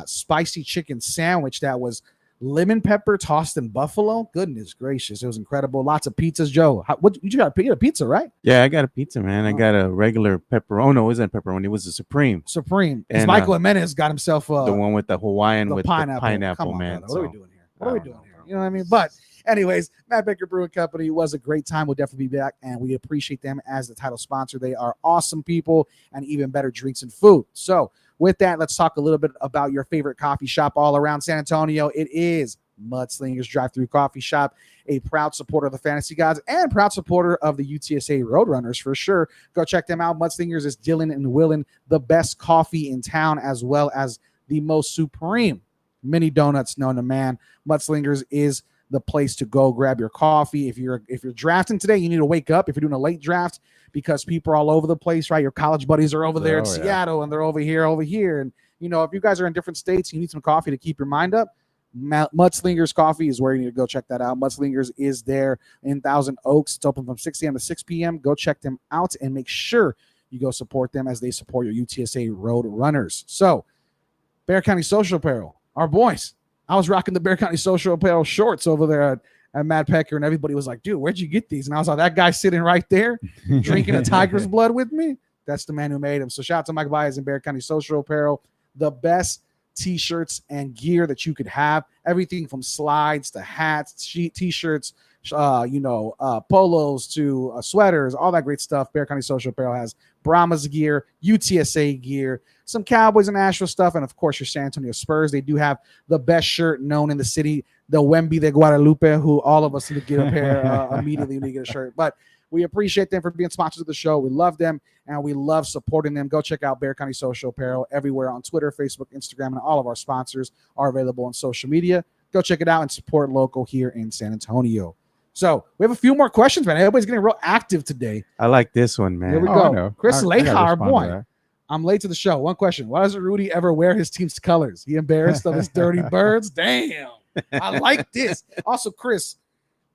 spicy chicken sandwich that was lemon pepper tossed in buffalo. Goodness gracious. It was incredible. Lots of pizzas. Joe, you got a pizza, right? Yeah, I got a pizza, man. I got a regular pepperoni. Oh, no, it wasn't pepperoni. It was a Supreme. And Michael Jimenez got himself the one with the Hawaiian with the pineapple, man. What are we doing here? What are we doing here? You know what I mean? But anyways, Matt Baker Brewing Company was a great time. We'll definitely be back, and we appreciate them as the title sponsor. They are awesome people and even better drinks and food. So with that, let's talk a little bit about your favorite coffee shop all around San Antonio. It is Mudslingers Drive-Thru Coffee Shop, a proud supporter of the Fantasy Gods and proud supporter of the UTSA Roadrunners for sure. Go check them out. Mudslingers is Dylan and Willin, the best coffee in town, as well as the most supreme mini donuts known to man. Mudslingers is the place to go grab your coffee. If you're drafting today, you need to wake up if you're doing a late draft, because people are all over the place, right? Your college buddies are over there in Seattle, and they're over here. And, if you guys are in different states, you need some coffee to keep your mind up. Mudslingers Coffee is where you need to go check that out. Mudslingers is there in Thousand Oaks. It's open from 6 a.m. to 6 p.m. Go check them out and make sure you go support them as they support your UTSA Road Runners. So, Bear County Social Apparel, our boys. I was rocking the Bear County Social Apparel shorts over there at Matt Pecker, and everybody was like, dude, where'd you get these? And I was like, that guy sitting right there drinking a Tiger's Blood with me. That's the man who made them. So shout out to Mike Baez and Bear County Social Apparel, the best t-shirts and gear that you could have. Everything from slides to hats, t-shirts, polos to sweaters, all that great stuff. Bear County Social Apparel has Brahma's gear, UTSA gear, some Cowboys and Astros stuff, and of course your San Antonio Spurs. They do have the best shirt known in the city, the Wemby de Guadalupe, who all of us need to get a pair immediately when we get a shirt. But we appreciate them for being sponsors of the show. We love them, and we love supporting them. Go check out Bear County Social Apparel everywhere on Twitter, Facebook, Instagram, and all of our sponsors are available on social media. Go check it out and support local here in San Antonio. So we have a few more questions, man. Everybody's getting real active today. I like this one, man. Here we go. Chris Lehar, boy. I'm late to the show. One question. Why doesn't Rudy ever wear his team's colors? He embarrassed of his dirty birds? Damn. I like this. Also, Chris,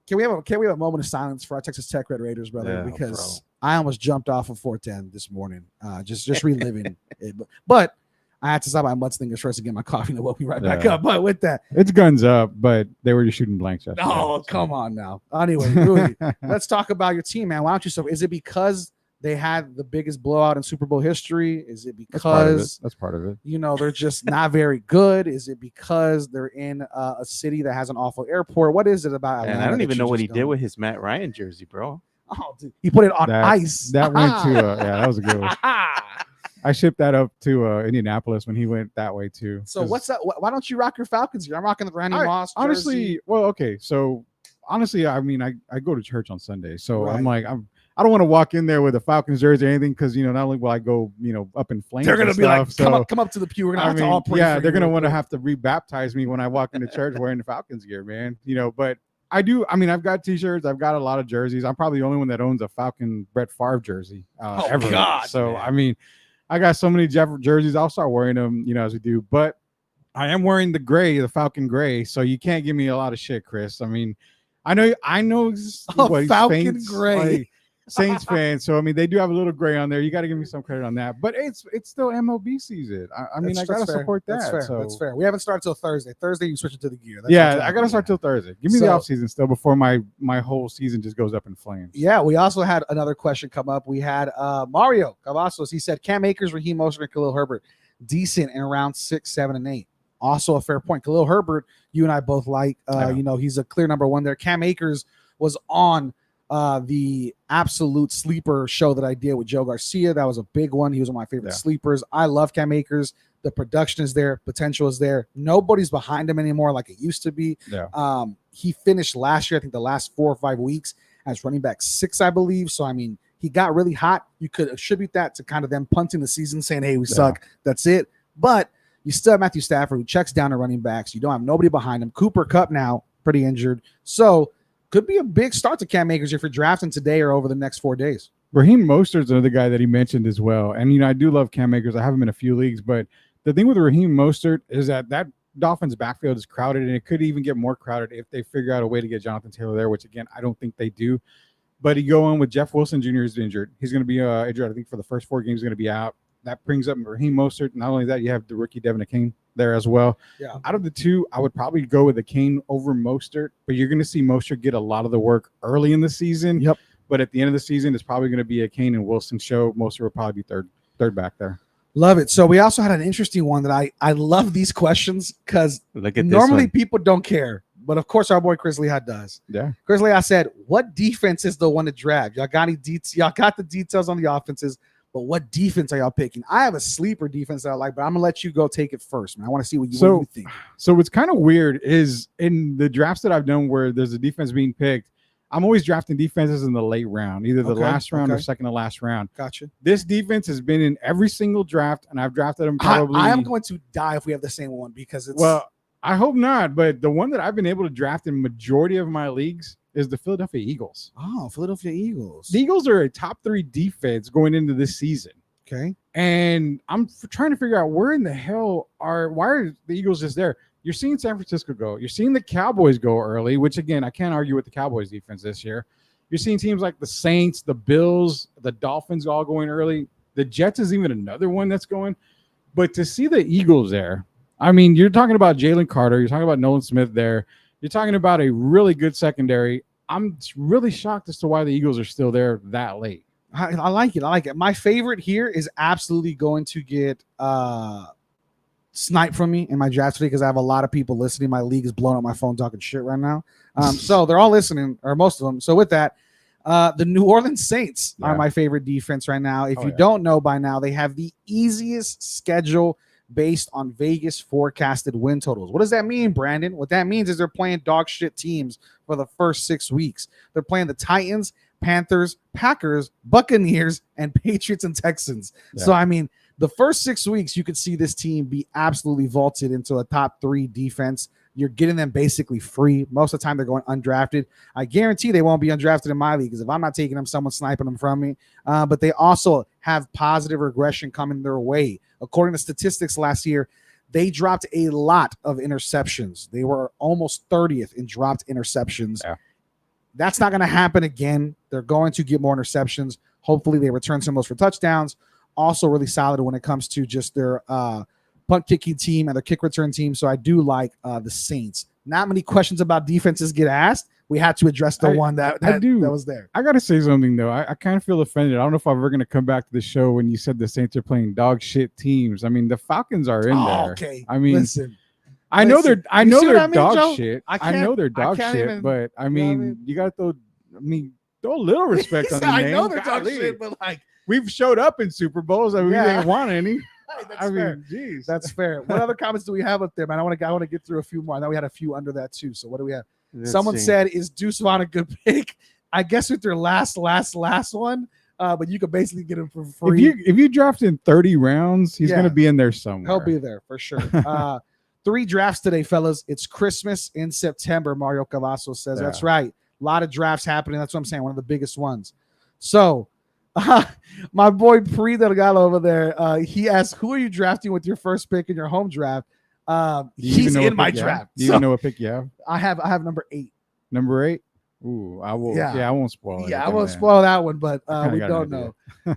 can we have a moment of silence for our Texas Tech Red Raiders, brother? Yeah, because I almost jumped off of 410 this morning, just reliving it. But I had to stop by Mudslingers first to get my coffee, and we'll be right back up. But with that, it's guns up, but they were just shooting blanks. Oh, come on now. Anyway, Rudy, let's talk about your team, man. Why don't you? So, is it because they had the biggest blowout in Super Bowl history? Is it because that's part of it? They're just not very good? Is it because they're in a city that has an awful airport? What is it about? And I don't even know what he did with his Matt Ryan jersey, bro. Oh, dude, he put it on ice. That went to that was a good one. I shipped that up to Indianapolis when he went that way too. So what's up? Why don't you rock your Falcons here? I'm rocking the Randy Moss jersey. Honestly, well, okay. So honestly, I mean, I go to church on Sunday, so I'm like, I don't want to walk in there with a Falcons jersey or anything because not only will I go up in flames, they're gonna be stuff, like, come up to the pew. We're gonna have to all pray. Yeah, they're gonna want to have to rebaptize me when I walk into church wearing the Falcons gear, man. But I do. I mean, I've got T-shirts. I've got a lot of jerseys. I'm probably the only one that owns a Falcon Brett Favre jersey ever. God, so man. I mean, I got so many jerseys. I'll start wearing them, as we do. But I am wearing the Falcon gray. So you can't give me a lot of shit, Chris. I mean, I know. Falcon gray. Saints fans, so I mean they do have a little gray on there. You got to give me some credit on that, but it's still MLB season. I mean I gotta support that. That's fair. So that's fair. We haven't started till Thursday. Thursday you switch it to the gear. I gotta start till Thursday. Give me the off season still before my whole season just goes up in flames. Yeah, we also had another question come up. We had Mario Cavazos. He said Cam Akers, Raheem Mostert, and Khalil Herbert decent in round 6, 7, and 8. Also a fair point. Khalil Herbert, you and I both like. He's a clear number 1 there. Cam Akers was on the absolute sleeper show that I did with Joe Garcia. That was a big one. He was one of my favorite sleepers. I love Cam Akers. The production is there. Potential is there. Nobody's behind him anymore like it used to be. Yeah. He finished last year, I think the last 4 or 5 weeks as running back 6, I believe. So, I mean, he got really hot. You could attribute that to kind of them punting the season saying, hey, we suck. That's it. But you still have Matthew Stafford who checks down to running backs. You don't have nobody behind him. Cooper Kupp now pretty injured. So, could be a big start to Cam Akers if you're drafting today or over the next 4 days. Raheem Mostert's another guy that he mentioned as well. And, I do love Cam Akers. I have him in a few leagues. But the thing with Raheem Mostert is that Dolphins backfield is crowded, and it could even get more crowded if they figure out a way to get Jonathan Taylor there, which, again, I don't think they do. But you go on with Jeff Wilson Jr. is injured. He's going to be injured, I think, for the first 4 games. He's going to be out. That brings up Raheem Mostert. Not only that, you have the rookie Devin Akane there as well. Yeah. Out of the two, I would probably go with Akane over Mostert, but you're going to see Mostert get a lot of the work early in the season. Yep. But at the end of the season, it's probably going to be Akane and Wilson show. Mostert will probably be third back there. Love it. So we also had an interesting one that I love these questions because normally people don't care. But of course, our boy Chris Lehigh does. Yeah. Chris Lehigh said, what defense is the one to draft? Y'all got y'all got the details on the offenses. But what defense are y'all picking? I have a sleeper defense that I like, but I'm going to let you go take it first, man. I want to see what you think. So what's kind of weird is in the drafts that I've done where there's a defense being picked, I'm always drafting defenses in the late round, either the last round or second to last round. Gotcha. This defense has been in every single draft, and I've drafted them probably. I am going to die if we have the same one because it's. Well, I hope not, but the one that I've been able to draft in majority of my leagues is the Philadelphia Eagles. Oh, Philadelphia Eagles. The Eagles are a top 3 defense going into this season. Okay. And I'm trying to figure out why are the Eagles just there? You're seeing San Francisco go. You're seeing the Cowboys go early, which, again, I can't argue with the Cowboys defense this year. You're seeing teams like the Saints, the Bills, the Dolphins all going early. The Jets is even another one that's going. But to see the Eagles there, I mean, you're talking about Jalen Carter. You're talking about Nolan Smith there. You're talking about a really good secondary. I'm really shocked as to why the Eagles are still there that late. I like it. My favorite here is absolutely going to get sniped from me in my draft today because I have a lot of people listening. My league is blowing up my phone talking shit right now. So they're all listening, or most of them. So with that, the New Orleans Saints are my favorite defense right now. If you don't know by now, they have the easiest schedule based on Vegas forecasted win totals. What does that mean, Brandon? What that means is they're playing dog shit teams for the first 6 weeks. They're playing the Titans, Panthers, Packers, Buccaneers, and Patriots and Texans. Yeah. So, I mean, the first 6 weeks, you could see this team be absolutely vaulted into a top 3 defense. You're getting them basically free. Most of the time, they're going undrafted. I guarantee they won't be undrafted in my league because if I'm not taking them, someone's sniping them from me. But they also have positive regression coming their way. According to statistics last year, they dropped a lot of interceptions. They were almost 30th in dropped interceptions. Yeah. That's not going to happen again. They're going to get more interceptions. Hopefully, they return some of those for touchdowns. Also, really solid when it comes to just their punt kicking team and their kick return team. So I do like the Saints. Not many questions about defenses get asked. We had to address the one that was there. I got to say something, though. I kind of feel offended. I don't know if I'm ever going to come back to the show when you said the Saints are playing dog shit teams. I mean, the Falcons are in there. Okay. I mean, listen. I know they're dog Joe? shit. I know they're dog shit, but I mean, you got to throw. I mean, throw a little respect on the name. I know they're talking Golly. shit, but like We've showed up in Super Bowls and we didn't want any. that's I fair. mean, geez. That's fair. What other comments do we have up there, man? I want to get through a few more. I know we had a few under that too. So what do we have? Someone said, "Is Deuce Vaughn a good pick?" I guess with your last one, but you could basically get him for free. If you draft in 30 rounds, he's going to be in there somewhere. He'll be there for sure. 3 drafts today, fellas. It's Christmas in September. Mario Cavasso says that's right. A lot of drafts happening. That's what I'm saying. One of the biggest ones. So, my boy Pri Delgado over there, he asked, "Who are you drafting with your first pick in your home draft?" He's in my draft. Do you even know what pick you have? I have number 8. Number 8. Ooh, I will. Yeah, I won't spoil it. Yeah, I won't spoil that one, but we don't know.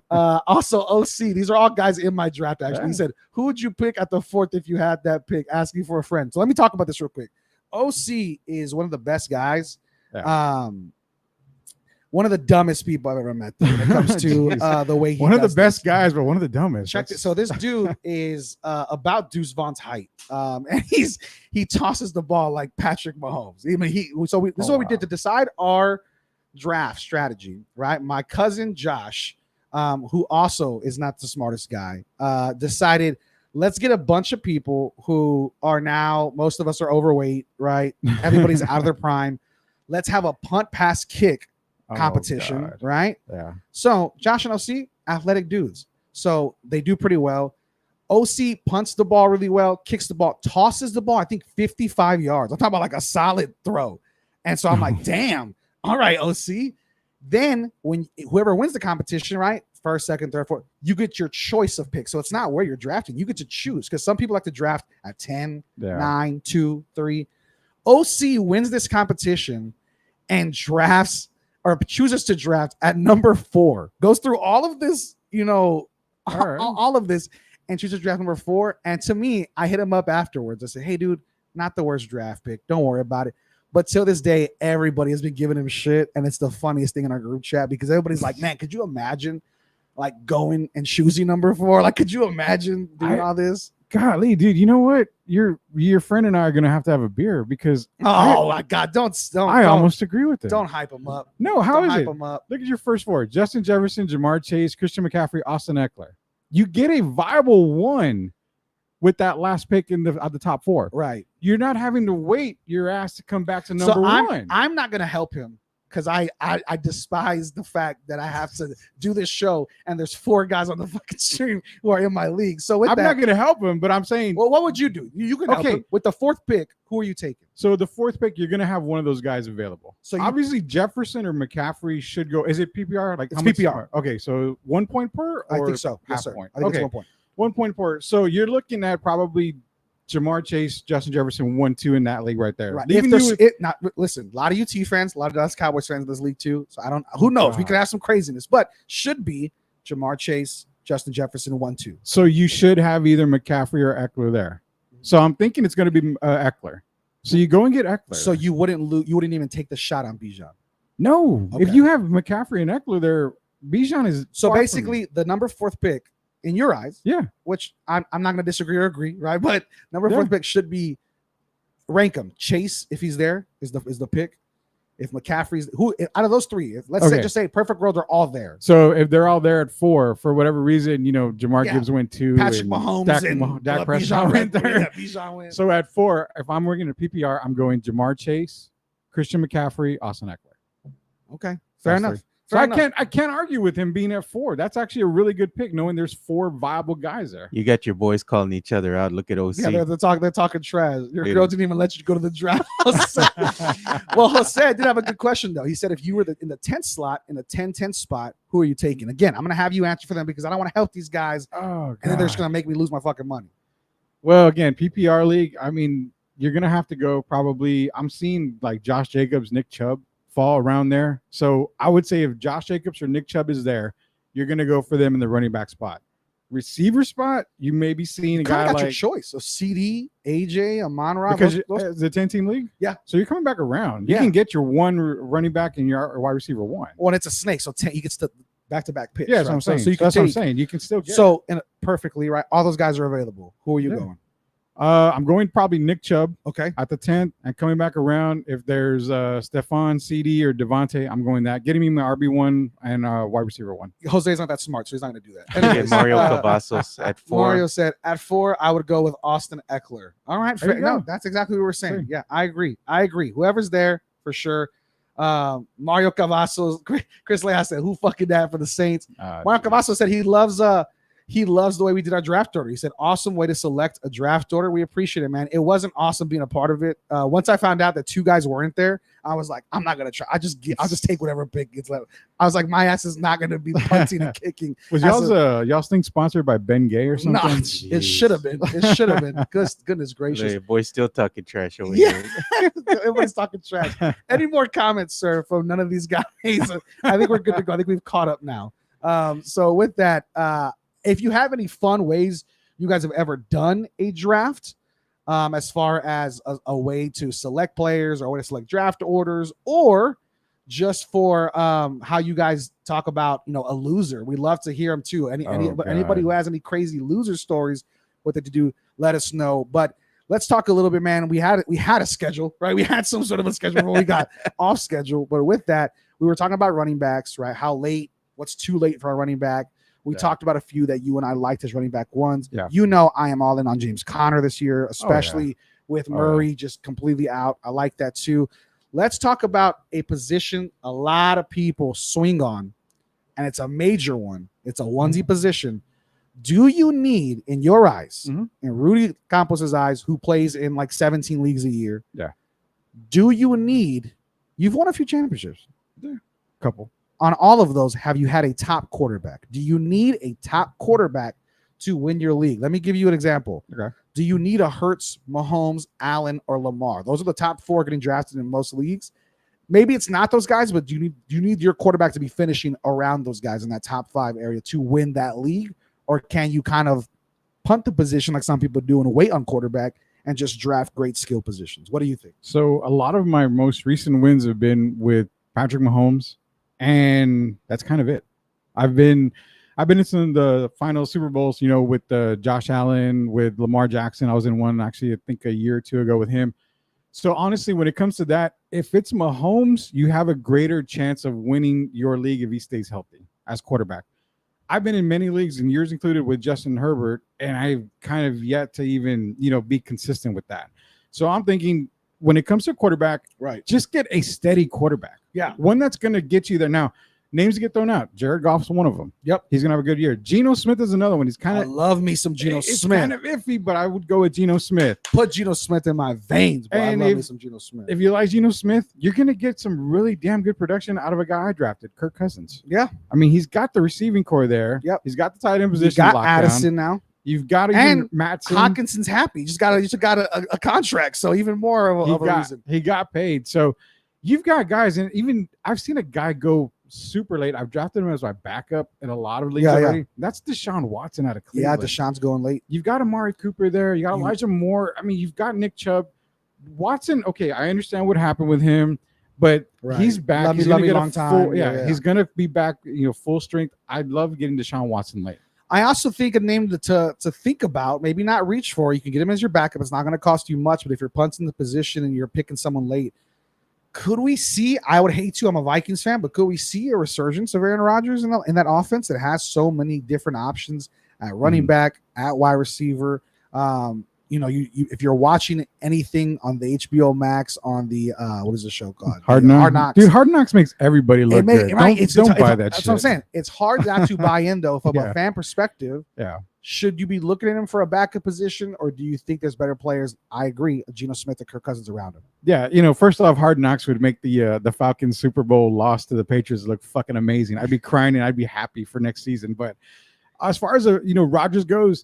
Also, OC, these are all guys in my draft, actually. Yeah. He said, "Who would you pick at the 4th if you had that pick?" Asking for a friend. So let me talk about this real quick. OC is one of the best guys. Yeah. One of the dumbest people I've ever met when it comes to the way he one of the best guys, but one of the dumbest. Check it. So this dude is about Deuce Vaughn's height, and he tosses the ball like Patrick Mahomes. This is what we did to decide our draft strategy. Right, my cousin Josh, who also is not the smartest guy, decided let's get a bunch of people who are now, most of us are overweight. Right, everybody's out of their prime. Let's have a punt, pass, kick competition, right? Yeah. So Josh and OC, athletic dudes. So they do pretty well. OC punts the ball really well, kicks the ball, tosses the ball, I think 55 yards. I'm talking about like a solid throw. And so I'm like, damn, all right, OC. Then when whoever wins the competition, right? First, second, third, fourth, you get your choice of picks. So it's not where you're drafting. You get to choose because some people like to draft at 10, 9, 2, 3. OC wins this competition and drafts or chooses to draft at number 4, goes through all of this, all of this, and chooses to draft number 4. And to me, I hit him up afterwards. I said, "Hey, dude, not the worst draft pick. Don't worry about it." But till this day, everybody has been giving him shit, and it's the funniest thing in our group chat because everybody's like, "Man, could you imagine like going and choosing number 4? Like, could you imagine doing all this?" Golly, dude, you know what? Your friend and I are gonna have to have a beer because my God, don't almost agree with it. Don't hype him up. No, how is hype it? Him up. Look at your first 4: Justin Jefferson, Ja'Marr Chase, Christian McCaffrey, Austin Eckler. You get a viable one with that last pick at the top 4. Right. You're not having to wait your ass to come back to number 1. I'm not gonna help him. Because I despise the fact that I have to do this show and there's 4 guys on the fucking stream who are in my league. So I'm not going to help him, but I'm saying, well, what would you do? You can help him. With the 4th pick. Who are you taking? So the 4th pick, you're going to have one of those guys available. So obviously Jefferson or McCaffrey should go. Is it PPR? Like it's PPR. Okay, so 1 point per. Or I think so. Half yes, sir. point. I think it's 1 point. 1 point per. So you're looking at probably Ja'Marr Chase, Justin Jefferson, 1-2 in that league right there. Right. Listen, a lot of UT fans, a lot of us Cowboys fans in this league too. So who knows? We could have some craziness, but should be Ja'Marr Chase, Justin Jefferson, 1-2. So you should have either McCaffrey or Eckler there. So I'm thinking it's going to be Eckler. So you go and get Eckler. So you wouldn't even take the shot on Bijan. No. Okay. If you have McCaffrey and Eckler there, Bijan is so basically the number 4th pick. In your eyes, which I'm not going to disagree or agree, right? But number 4th pick should be rank him. Chase, if he's there, is the pick. If McCaffrey's who out of those 3, let's say perfect world, they're all there. So if they're all there at 4 for whatever reason, Jahmyr Gibbs went 2, Patrick Mahomes and Dak Prescott went there. Bijan went. So at 4, if I'm working a PPR, I'm going Ja'Marr Chase, Christian McCaffrey, Austin Eckler. Okay, fair enough. So I can't argue with him being at 4. That's actually a really good pick, knowing there's 4 viable guys there. You got your boys calling each other out. Look at OC. Yeah, they're talking trash. Your girl didn't even let you go to the draft. Well, Jose did have a good question though. He said if you were in the 10th slot in the 10-10 spot, who are you taking? Again, I'm gonna have you answer for them because I don't want to help these guys. And then they're just gonna make me lose my fucking money. Well, again, PPR league. I mean, you're gonna have to go probably. I'm seeing like Josh Jacobs, Nick Chubb fall around there. So I would say if Josh Jacobs or Nick Chubb is there, you're going to go for them in the running back spot. Receiver spot, you may be seeing a guy like your choice. So CD, AJ, Amon-Ra. Because it's a 10-team league? Yeah. So you're coming back around. You can get your one running back and your wide receiver 1. Well, it's a snake. So 10, you get to back-to-back picks. Yeah, that's what I'm saying. So you can that's what I'm saying. You can still get perfectly right. All those guys are available. Who are you going? I'm going probably Nick Chubb. Okay. At the 10th, and coming back around, if there's Stephon, CD, or Devontae, I'm going that. Getting me my RB1 and wide receiver 1. Jose's not that smart, so he's not going to do that. Anyways, Mario Cavazos at 4. Mario said at 4, I would go with Austin Eckler. All right. No, that's exactly what we were saying. Same. Yeah, I agree. Whoever's there, for sure. Mario Cavazos, Chris Leah said, who fucking that for the Saints? Mario Cavazos said he loves the way we did our draft order. He said, awesome way to select a draft order. We appreciate it, man. It wasn't awesome being a part of it. Once I found out that 2 guys weren't there, I was like, I'm not going to try. I'll just take whatever pick gets left. I was like, my ass is not going to be punting and kicking. Was y'all's thing sponsored by Ben Gay or something? No, it should have been. It should have been. Goodness gracious. The boy's still talking trash over here. Everybody's talking trash. Any more comments, sir, from none of these guys? I think we're good to go. I think we've caught up now. So with that, if you have any fun ways you guys have ever done a draft, as far as a way to select players or a way to select draft orders, or just for how you guys talk about, a loser, we love to hear them too. Anybody who has any crazy loser stories, what they do, let us know. But let's talk a little bit, man. We had a schedule, right? We had some sort of a schedule before we got off schedule. But with that, we were talking about running backs, right? How late? What's too late for a running back? We talked about a few that you and I liked as running back ones. Yeah. I am all in on James Conner this year, especially with Murray just completely out. I like that too. Let's talk about a position a lot of people swing on, and it's a major one. It's a onesie position. Do you need, in your eyes, in Rudy Campos' eyes, who plays in like 17 leagues a year, do you need, you've won a few championships. Couple. On all of those, have you had a top quarterback? Do you need a top quarterback to win your league? Let me give you an example. Okay. Do you need a Hurts, Mahomes, Allen, or Lamar? Those are the top 4 getting drafted in most leagues. Maybe it's not those guys, but do you need your quarterback to be finishing around those guys in that top 5 area to win that league? Or can you kind of punt the position like some people do and wait on quarterback and just draft great skill positions? What do you think? So a lot of my most recent wins have been with Patrick Mahomes, and that's kind of it. I've been in some of the final Super Bowls, with Josh Allen, with Lamar Jackson. I was in one actually, I think a year or 2 ago with him. So honestly, when it comes to that, if it's Mahomes, you have a greater chance of winning your league if he stays healthy as quarterback. I've been in many leagues, and yours included, with Justin Herbert, and I've kind of yet to even, be consistent with that. So I'm thinking, when it comes to quarterback, right, just get a steady quarterback. Yeah. One that's going to get you there. Now, names get thrown out. Jared Goff's one of them. Yep. He's going to have a good year. Geno Smith is another one. He's kind I of love me some Geno Smith. Kind of iffy, but I would go with Geno Smith. Put Geno Smith in my veins, bro. And I love me some Geno Smith. If you like Geno Smith, you're going to get some really damn good production out of a guy I drafted, Kirk Cousins. Yeah. I mean, he's got the receiving core there. Yep. He's got the tight end position. You got Addison now. You've got and Matson. Hawkinson's happy. You just got a contract, so even more of a reason. He got paid. So you've got guys, and even I've seen a guy go super late. I've drafted him as my backup in a lot of leagues already. Yeah. That's Deshaun Watson out of Cleveland. Yeah, Deshaun's going late. You've got Amari Cooper there. You got Elijah Moore. I mean, you've got Nick Chubb. Watson, okay, I understand what happened with him, but he's back. He's going to get a full, he's going to be back, full strength. I'd love getting Deshaun Watson late. I also think a name to think about, maybe not reach for. You can get him as your backup. It's not going to cost you much, but if you're punting the position and you're picking someone late, could we see, I would hate to, I'm a Vikings fan, but could we see a resurgence of Aaron Rodgers in that offense that has so many different options at running back, at wide receiver? If you're watching anything on the HBO Max on the what is the show called? Hard Knocks. Dude, Hard Knocks makes everybody look good. Don't buy that shit. That's what I'm saying. It's hard not to buy in though from a fan perspective. Yeah. Should you be looking at him for a backup position, or do you think there's better players? I agree, Geno Smith and Kirk Cousins around him. Yeah, first off, Hard Knocks would make the Falcons Super Bowl loss to the Patriots look fucking amazing. I'd be crying and I'd be happy for next season. But as far as Rodgers goes,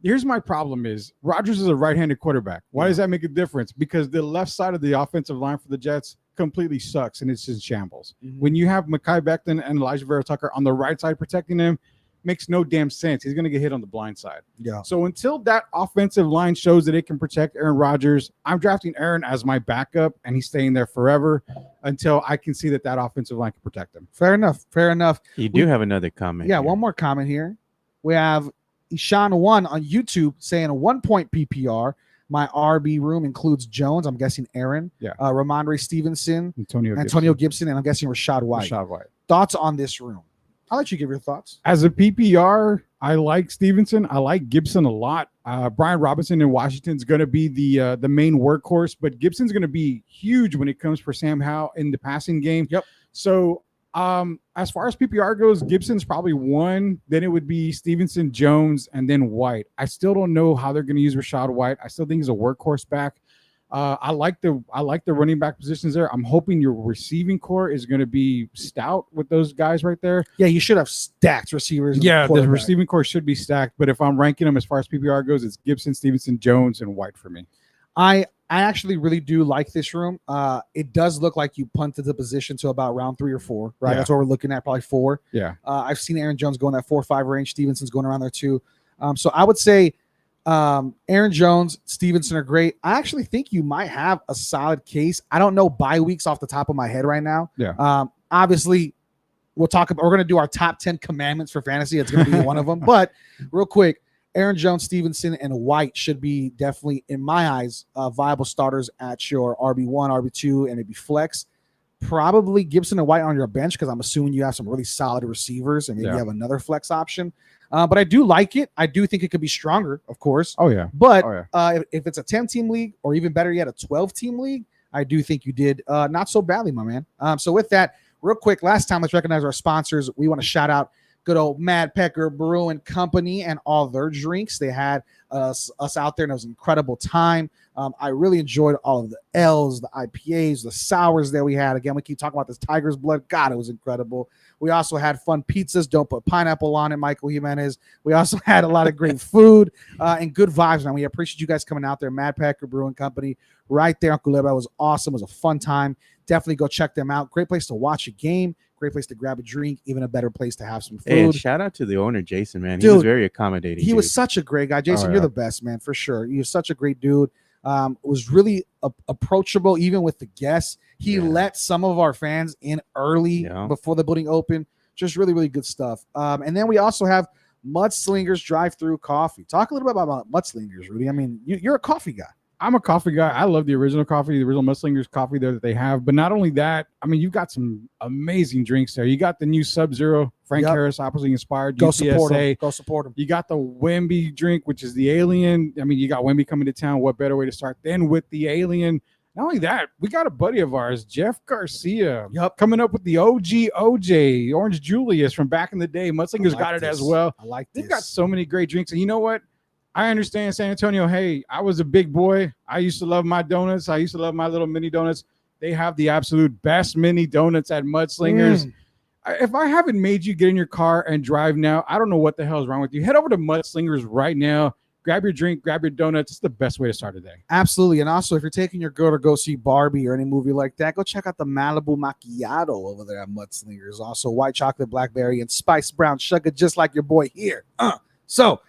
here's my problem is Rodgers is a right-handed quarterback. Why does that make a difference? Because the left side of the offensive line for the Jets completely sucks and it's in shambles. Mm-hmm. When you have Mekhi Becton and Elijah Vera Tucker on the right side protecting him, makes no damn sense. He's going to get hit on the blind side. Yeah. So until that offensive line shows that it can protect Aaron Rodgers, I'm drafting Aaron as my backup, and he's staying there forever until I can see that offensive line can protect him. Fair enough. You do have another comment. Yeah, here. One more comment here. We have Ishan1 on YouTube saying a 1 point PPR. My RB room includes Jones. I'm guessing Aaron. Yeah. Ramondre Stevenson. Antonio Gibson. And I'm guessing Rashad White. Thoughts on this room? I'll let you give your thoughts. As a PPR, I like Stevenson. I like Gibson a lot. Brian Robinson in Washington is going to be the main workhorse, but Gibson's going to be huge when it comes for Sam Howell in the passing game. Yep. So as far as PPR goes, Gibson's probably one. Then it would be Stevenson, Jones, and then White. I still don't know how they're going to use Rashad White. I still think he's a workhorse back. I like the running back positions there. I'm hoping your receiving core is going to be stout with those guys right there. Yeah, you should have stacked receivers. Yeah, the receiving core should be stacked. But if I'm ranking them as far as PPR goes, it's Gibson, Stevenson, Jones, and White for me. I actually really do like this room. It does look like you punted the position to about round 3 or 4, right? Yeah. That's what we're looking at, probably 4. Yeah. I've seen Aaron Jones go in that 4-5 range. Stevenson's going around there too. So I would say Aaron Jones, Stevenson are great. I actually think you might have a solid case. I don't know bye weeks off the top of my head right now. Yeah. Obviously, we're going to do our top 10 commandments for fantasy. It's going to be one of them. But real quick, Aaron Jones, Stevenson, and White should be definitely, in my eyes, viable starters at your RB1, RB2, and maybe flex. Probably Gibson and White on your bench because I'm assuming you have some really solid receivers and maybe you have another flex option. But I do like it. I do think it could be stronger, of course. Oh, yeah. But if it's a 10-team league or even better yet, a 12-team league, I do think you did not so badly, my man. So with that, real quick, last time, let's recognize our sponsors. We want to shout out good old Mad Pecker Brewing Company and all their drinks. They had us out there, and it was an incredible time. I really enjoyed all of the L's, the IPAs, the sours that we had. Again, we keep talking about this Tiger's Blood. God, it was incredible. We also had fun pizzas. Don't put pineapple on it, Michael Jimenez. We also had a lot of great food and good vibes, man. We appreciate you guys coming out there. Mad Pecker Brewing Company right there on Culebra. It was awesome. It was a fun time. Definitely go check them out. Great place to watch a game. Great place to grab a drink. Even a better place to have some food. Hey, and shout out to the owner, Jason, man. He was very accommodating. He was such a great guy. Jason, you're the best, man, for sure. You're such a great dude. Was really approachable even with the guests. He let some of our fans in early before the building opened. Just really, really good stuff. And then we also have Mudslingers drive-through coffee. Talk a little bit about Mudslingers, Rudy. I mean, you're a coffee guy. I'm a coffee guy. I love the original coffee, the original Mudslingers coffee there that they have. But not only that, I mean, you've got some amazing drinks there. You got the new Sub-Zero, Frank Harris, Opposite inspired. Go support him. Go support him. You got the Wemby drink, which is the Alien. I mean, you got Wemby coming to town. What better way to start than with the Alien? Not only that, we got a buddy of ours, Jeff Garcia, coming up with the OG OJ, Orange Julius from back in the day. Mudslingers got it as well. I like this. They've got so many great drinks. And you know what? I understand San Antonio. Hey, I was a big boy. I used to love my donuts. I used to love my little mini donuts. They have the absolute best mini donuts at Mudslingers. If I haven't made you get in your car and drive now, I don't know what the hell is wrong with you. Head over to Mudslingers right now. Grab your drink, grab your donuts. It's the best way to start a day. Absolutely. And also, if you're taking your girl to go see Barbie or any movie like that, go check out the Malibu Macchiato over there at Mudslingers. Also, white chocolate, blackberry, and spiced brown sugar, just like your boy here. So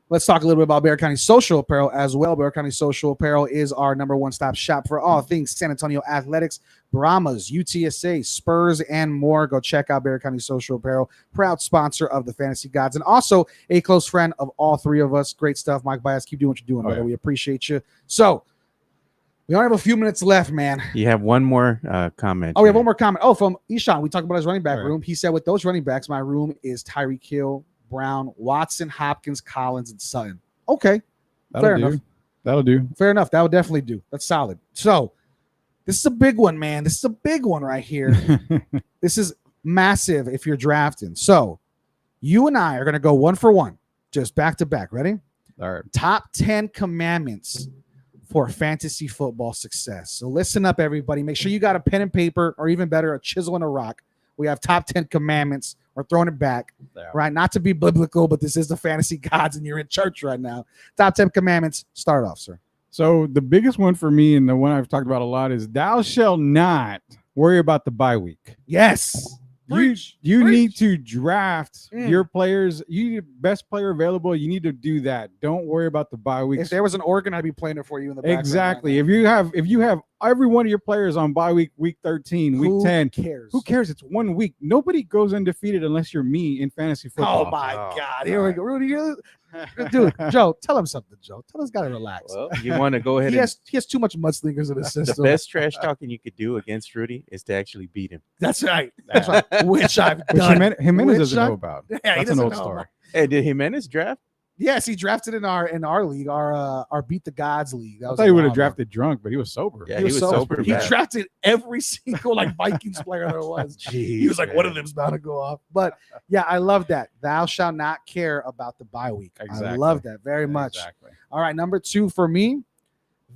let's talk a little bit about Bexar County Social Apparel as well. Bexar County Social Apparel is our number one stop shop for all things San Antonio athletics, Brahmas, UTSA, Spurs, and more. Go check out Bexar County Social Apparel, proud sponsor of the Fantasy Gods, and also a close friend of all three of us. Great stuff, Mike Bias. Keep doing what you're doing, brother. We appreciate you. So we only have a few minutes left, man. You have one more comment. Oh, we have one more comment. Oh, from Ishan. We talked about his running back room. He said, with those running backs, my room is Tyreek Hill, Brown, Watson, Hopkins, Collins, and Sutton. Okay. Fair enough. That'll do. Fair enough. That would definitely do. That's solid. So this is a big one, man. This is a big one right here. This is massive if you're drafting. So you and I are going to go one for one, just back to back. Ready? All right. Top 10 commandments for fantasy football success. So listen up, everybody. Make sure you got a pen and paper, or even better, a chisel and a rock. We have top 10 commandments. We're throwing it back, right? Not to be biblical, but this is the Fantasy Gods, and you're in church right now. Top 10 commandments. Start off, sir. So the biggest one for me, and the one I've talked about a lot, is thou shalt not worry about the bye week. Yes. You need to draft your players. You need the best player available. You need to do that. Don't worry about the bye week. If there was an organ, I'd be playing it for you in the background. Exactly. If you have every one of your players on bye week 13, week 10, who cares? It's 1 week. Nobody goes undefeated unless you're me in fantasy football. Oh my God. Here we go. Rudy, Dude, Joe, tell him something, Joe. Tell this guy to relax. Well, you want to go ahead he and has too much mudslingers in his the system. best trash talking you could do against Rudy is to actually beat him. That's right. That's right. Which I've Which done. Jimenez Which doesn't I- know about. Yeah, he That's an doesn't old know story. about- Hey, did Jimenez draft? Yes, he drafted in our league, our Beat the Gods league. That I was thought a he would have while ago. drafted drunk, but he was sober. Yeah, he was sober. He bad. drafted every single Vikings player there was. He was like, one of them's bound to go off. But yeah, I love that. Thou shalt not care about the bye week. I Exactly. love that very much. Exactly. All right, number 2 for me.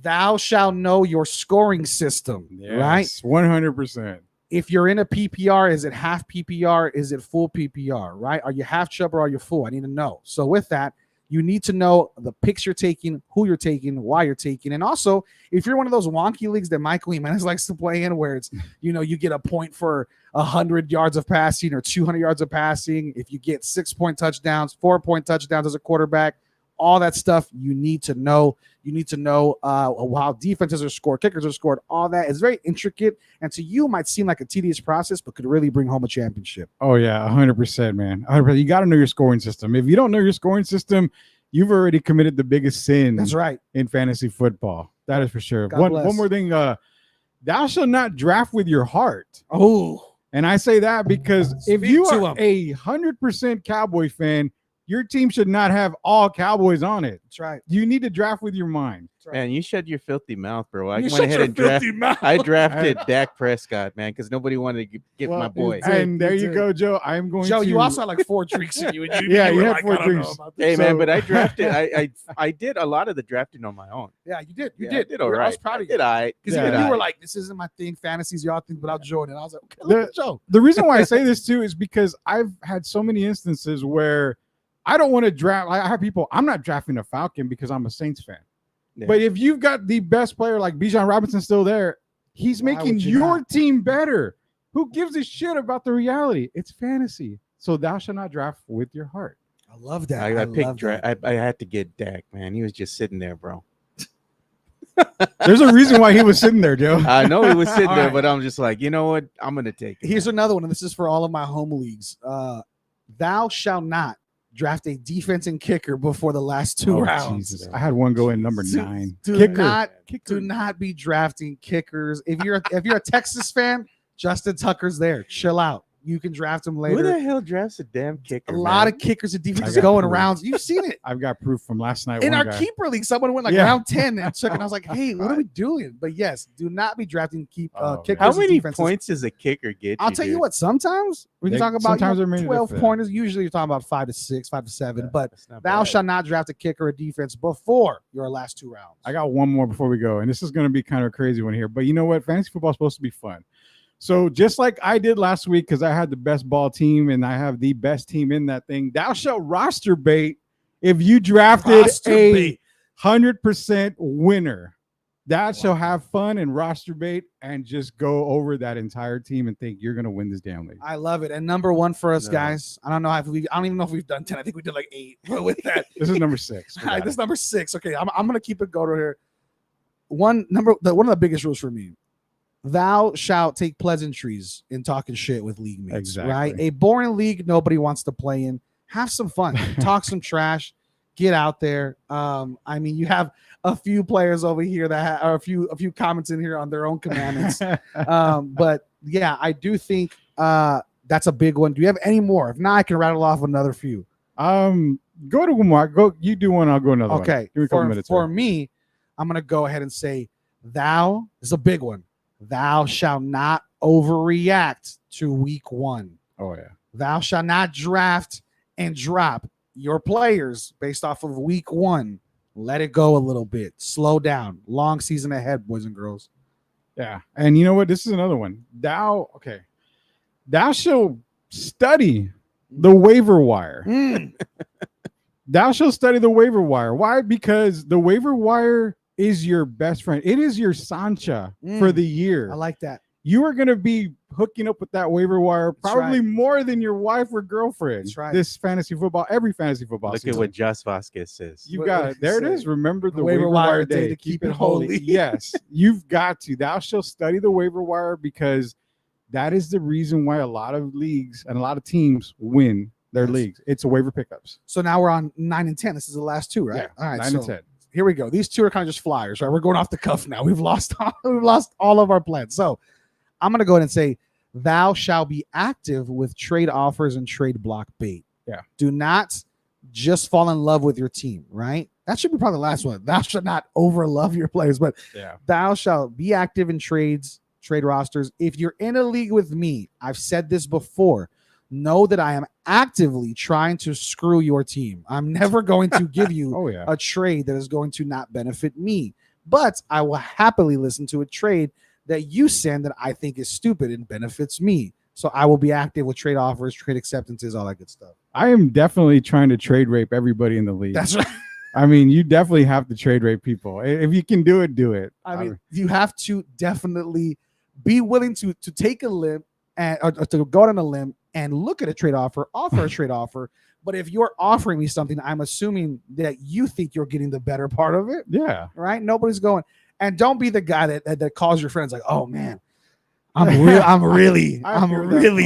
Thou shalt know your scoring system. Right? 100%. If you're in a PPR, is it half PPR? Is it full PPR? Right? Are you half chub or are you full? I need to know. So with that, you need to know the picks you're taking, who you're taking, why you're taking. And also, if you're one of those wonky leagues that Michael Jimenez likes to play in, where it's, you get a point for 100 yards of passing or 200 yards of passing. If you get 6-point touchdowns, 4-point touchdowns as a quarterback, all that stuff you need to know. You need to know how defenses are scored, kickers are scored, all that. It's very intricate. And to you, might seem like a tedious process, but could really bring home a championship. Oh, yeah, 100%, man. 100%. You got to know your scoring system. If you don't know your scoring system, you've already committed the biggest sin That's right. in fantasy football. That is for sure. God bless. One more thing. Thou shalt not draft with your heart. Oh, And I say that because if Speak you to are him. 100% Cowboy fan, your team should not have all Cowboys on it. that's right. You need to draft with your mind. That's right. Man, you shut your filthy mouth, bro. I You went shut ahead your and drafted. filthy mouth. I drafted Dak Prescott, man, because nobody wanted to get my boy. did. And there you did. go, Joe. I'm going Joe, to. you also had like 4 drinks in you. And Yeah, you you were had like, 4 I don't know drinks. about this. Hey, man, So- but I drafted. I did a lot of the drafting on my own. Yeah, you did. You Yeah, I did. did all I was right. proud of Did you. I? Because Yeah. even you Did were I? like, this isn't my thing, fantasies, y'all think without Jordan. I was like, okay, look at Joe. The reason why I say this too is because I've had so many instances where I don't want to draft. I have people. I'm not drafting a Falcon because I'm a Saints fan. Yeah. But if you've got the best player like Bijan Robinson still there, he's Why making would you your not? team better. Who gives a shit about the reality? It's fantasy. So thou shalt not draft with your heart. I love that. I love picked. that. I had to get Dak, man. He was just sitting there, bro. There's a reason why he was sitting there, Joe. I know he was sitting All there, right. but I'm just like, you know what? I'm gonna take it. Here's another one, and this is for all of my home leagues. Thou shalt not draft a defense and kicker before the last 2 Oh, rounds. Jesus. I had one go in number Do- 9. Do Kicker. do not be drafting kickers. If you're a Texas fan, Justin Tucker's there. Chill out. You can draft him Who later. the hell drafts a damn kicker? A lot man? of kickers and I defenses got going proof. around. You've seen it. I've got proof from last night. In one our guy. keeper league, someone went like Yeah. round 10 and took it. And I was like, hey, what are we doing? But yes, do not be drafting Oh, kickers. How and many defenses. points does a kicker get? I'll tell you dude? what, sometimes we can They- talk about sometimes they're made to 12 fit. pointers. Usually you're talking about 5 to 6, 5 to 7, but That's not thou bad. shalt not draft a kicker or defense before your last 2 rounds. I got one more before we go, and this is going to be kind of a crazy one here. But you know what? Fantasy football is supposed to be fun. So just like I did last week, because I had the best ball team and I have the best team in that thing, thou shalt roster bait if you drafted Roster a bait. 100% winner. That shall have fun and roster bait and just go over that entire team and think you're going to win this damn league. I love it. And number 1 for us, No. guys. I don't even know if we've done 10. I think we did like 8. But with that, This is number 6. all right, this is number 6. Okay, I'm gonna keep it going here. One of the biggest rules for me. Thou shalt take pleasantries in talking shit with league mates. Exactly. Right? A boring league nobody wants to play in. Have some fun. Talk some trash. Get out there. I mean, you have a few players over here that are a few comments in here on their own commandments. But yeah, I do think that's a big one. Do you have any more? If not, I can rattle off another few. Go to one more. Go. You do one. I'll go another one. Okay. Give me a couple minutes. For here. me, I'm gonna go ahead and say, thou is a big one. Thou shalt not overreact to week 1. Oh yeah. Thou shalt not draft and drop your players based off of week 1. Let it go a little bit. Slow down. Long season ahead, boys and girls. Yeah. And you know what? This is another one. Thou shall study the waiver wire. Thou shall study the waiver wire. Why? Because the waiver wire is your best friend. It is your Sancha for the year. I like that. You are going to be hooking up with that waiver wire probably right. more than your wife or girlfriend. That's right. This fantasy football, every fantasy football Look season. at what Josh Vasquez says. You What got did it. he There it say? is. Remember the waiver waiver wire wire day day to to keep keep it it holy. holy. Yes, you've got to. Thou shall study the waiver wire because that is the reason why a lot of leagues and a lot of teams win They're Yes. leagues. It's a waiver pickups. So now we're on 9 and 10. This is the last two, right? Yeah, All right. 9 so and 10. here we go. These two are kind of just flyers, right? We're going off the cuff now. We've lost all of our plans. So I'm going to go ahead and say, thou shall be active with trade offers and trade block bait. Yeah. Do not just fall in love with your team, right? That should be probably the last one. Thou shalt not over love your players, but Yeah. thou shalt be active in trade rosters. If you're in a league with me, I've said this before, know that I am actively trying to screw your team. I'm never going to give you Oh, yeah. a trade that is going to not benefit me, but I will happily listen to a trade that you send that I think is stupid and benefits me. So I will be active with trade offers, trade acceptances, all that good stuff. I am definitely trying to trade rape everybody in the league. That's right. I mean, you definitely have to trade rape people. If you can do it, do it. I mean, you have to definitely be willing to take a limb and or to go on a limb and look at a trade offer a trade offer. But if you're offering me something, I'm assuming that you think you're getting the better part of it, yeah. right? Nobody's going. And don't be the guy that calls your friends like, "Oh man, I'm really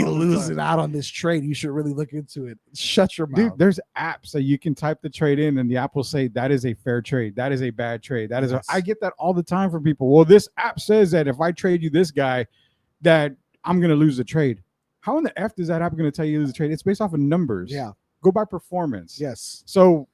losing out on this trade. You should really look into it." Shut your mouth. Dude, there's apps that you can type the trade in and the app will say that is a fair trade. That is a bad trade. That is Yes. I get that all the time from people. Well, this app says that if I trade you this guy, that I'm going to lose the trade. How in the F is that app going to tell you to lose the trade? It's based off of numbers. Yeah. Go by performance. Yes. So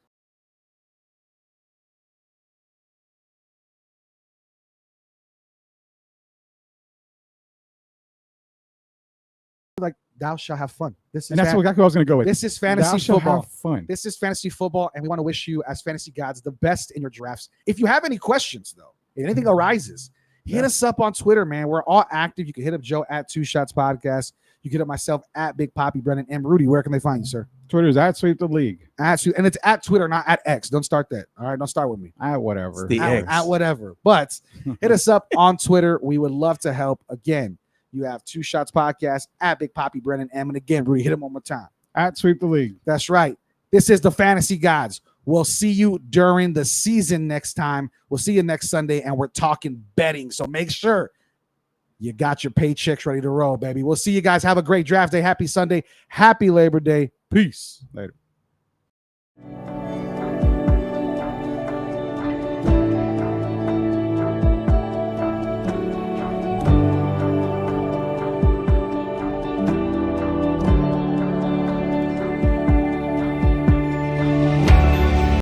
Like, thou shalt have fun. This is and that's exactly what I was going to go with. this is Thou fantasy shall football. have fun. This is fantasy football, and we want to wish you, as fantasy gods, the best in your drafts. If you have any questions, though, if anything arises, hit us up on Twitter, man. We're all active. You can hit up Joe at Two Shots Podcast. You can hit up myself at Big Poppy Brennan and Rudy. Where can they find you, sir? Twitter is at Sweep the League. And it's at Twitter, not at X. Don't start that. All right, don't start with me. At whatever. It's the At, X. at whatever. But hit us up on Twitter. We would love to help. Again, you have Two Shots Podcast at Big Poppy Brennan. And again, Rudy, hit him one more time. At Sweep the League. That's right. This is the Fantasy Gods. We'll see you during the season next time. We'll see you next Sunday, and we're talking betting. So make sure you got your paychecks ready to roll, baby. We'll see you guys. Have a great draft day. Happy Sunday. Happy Labor Day. Peace. Later.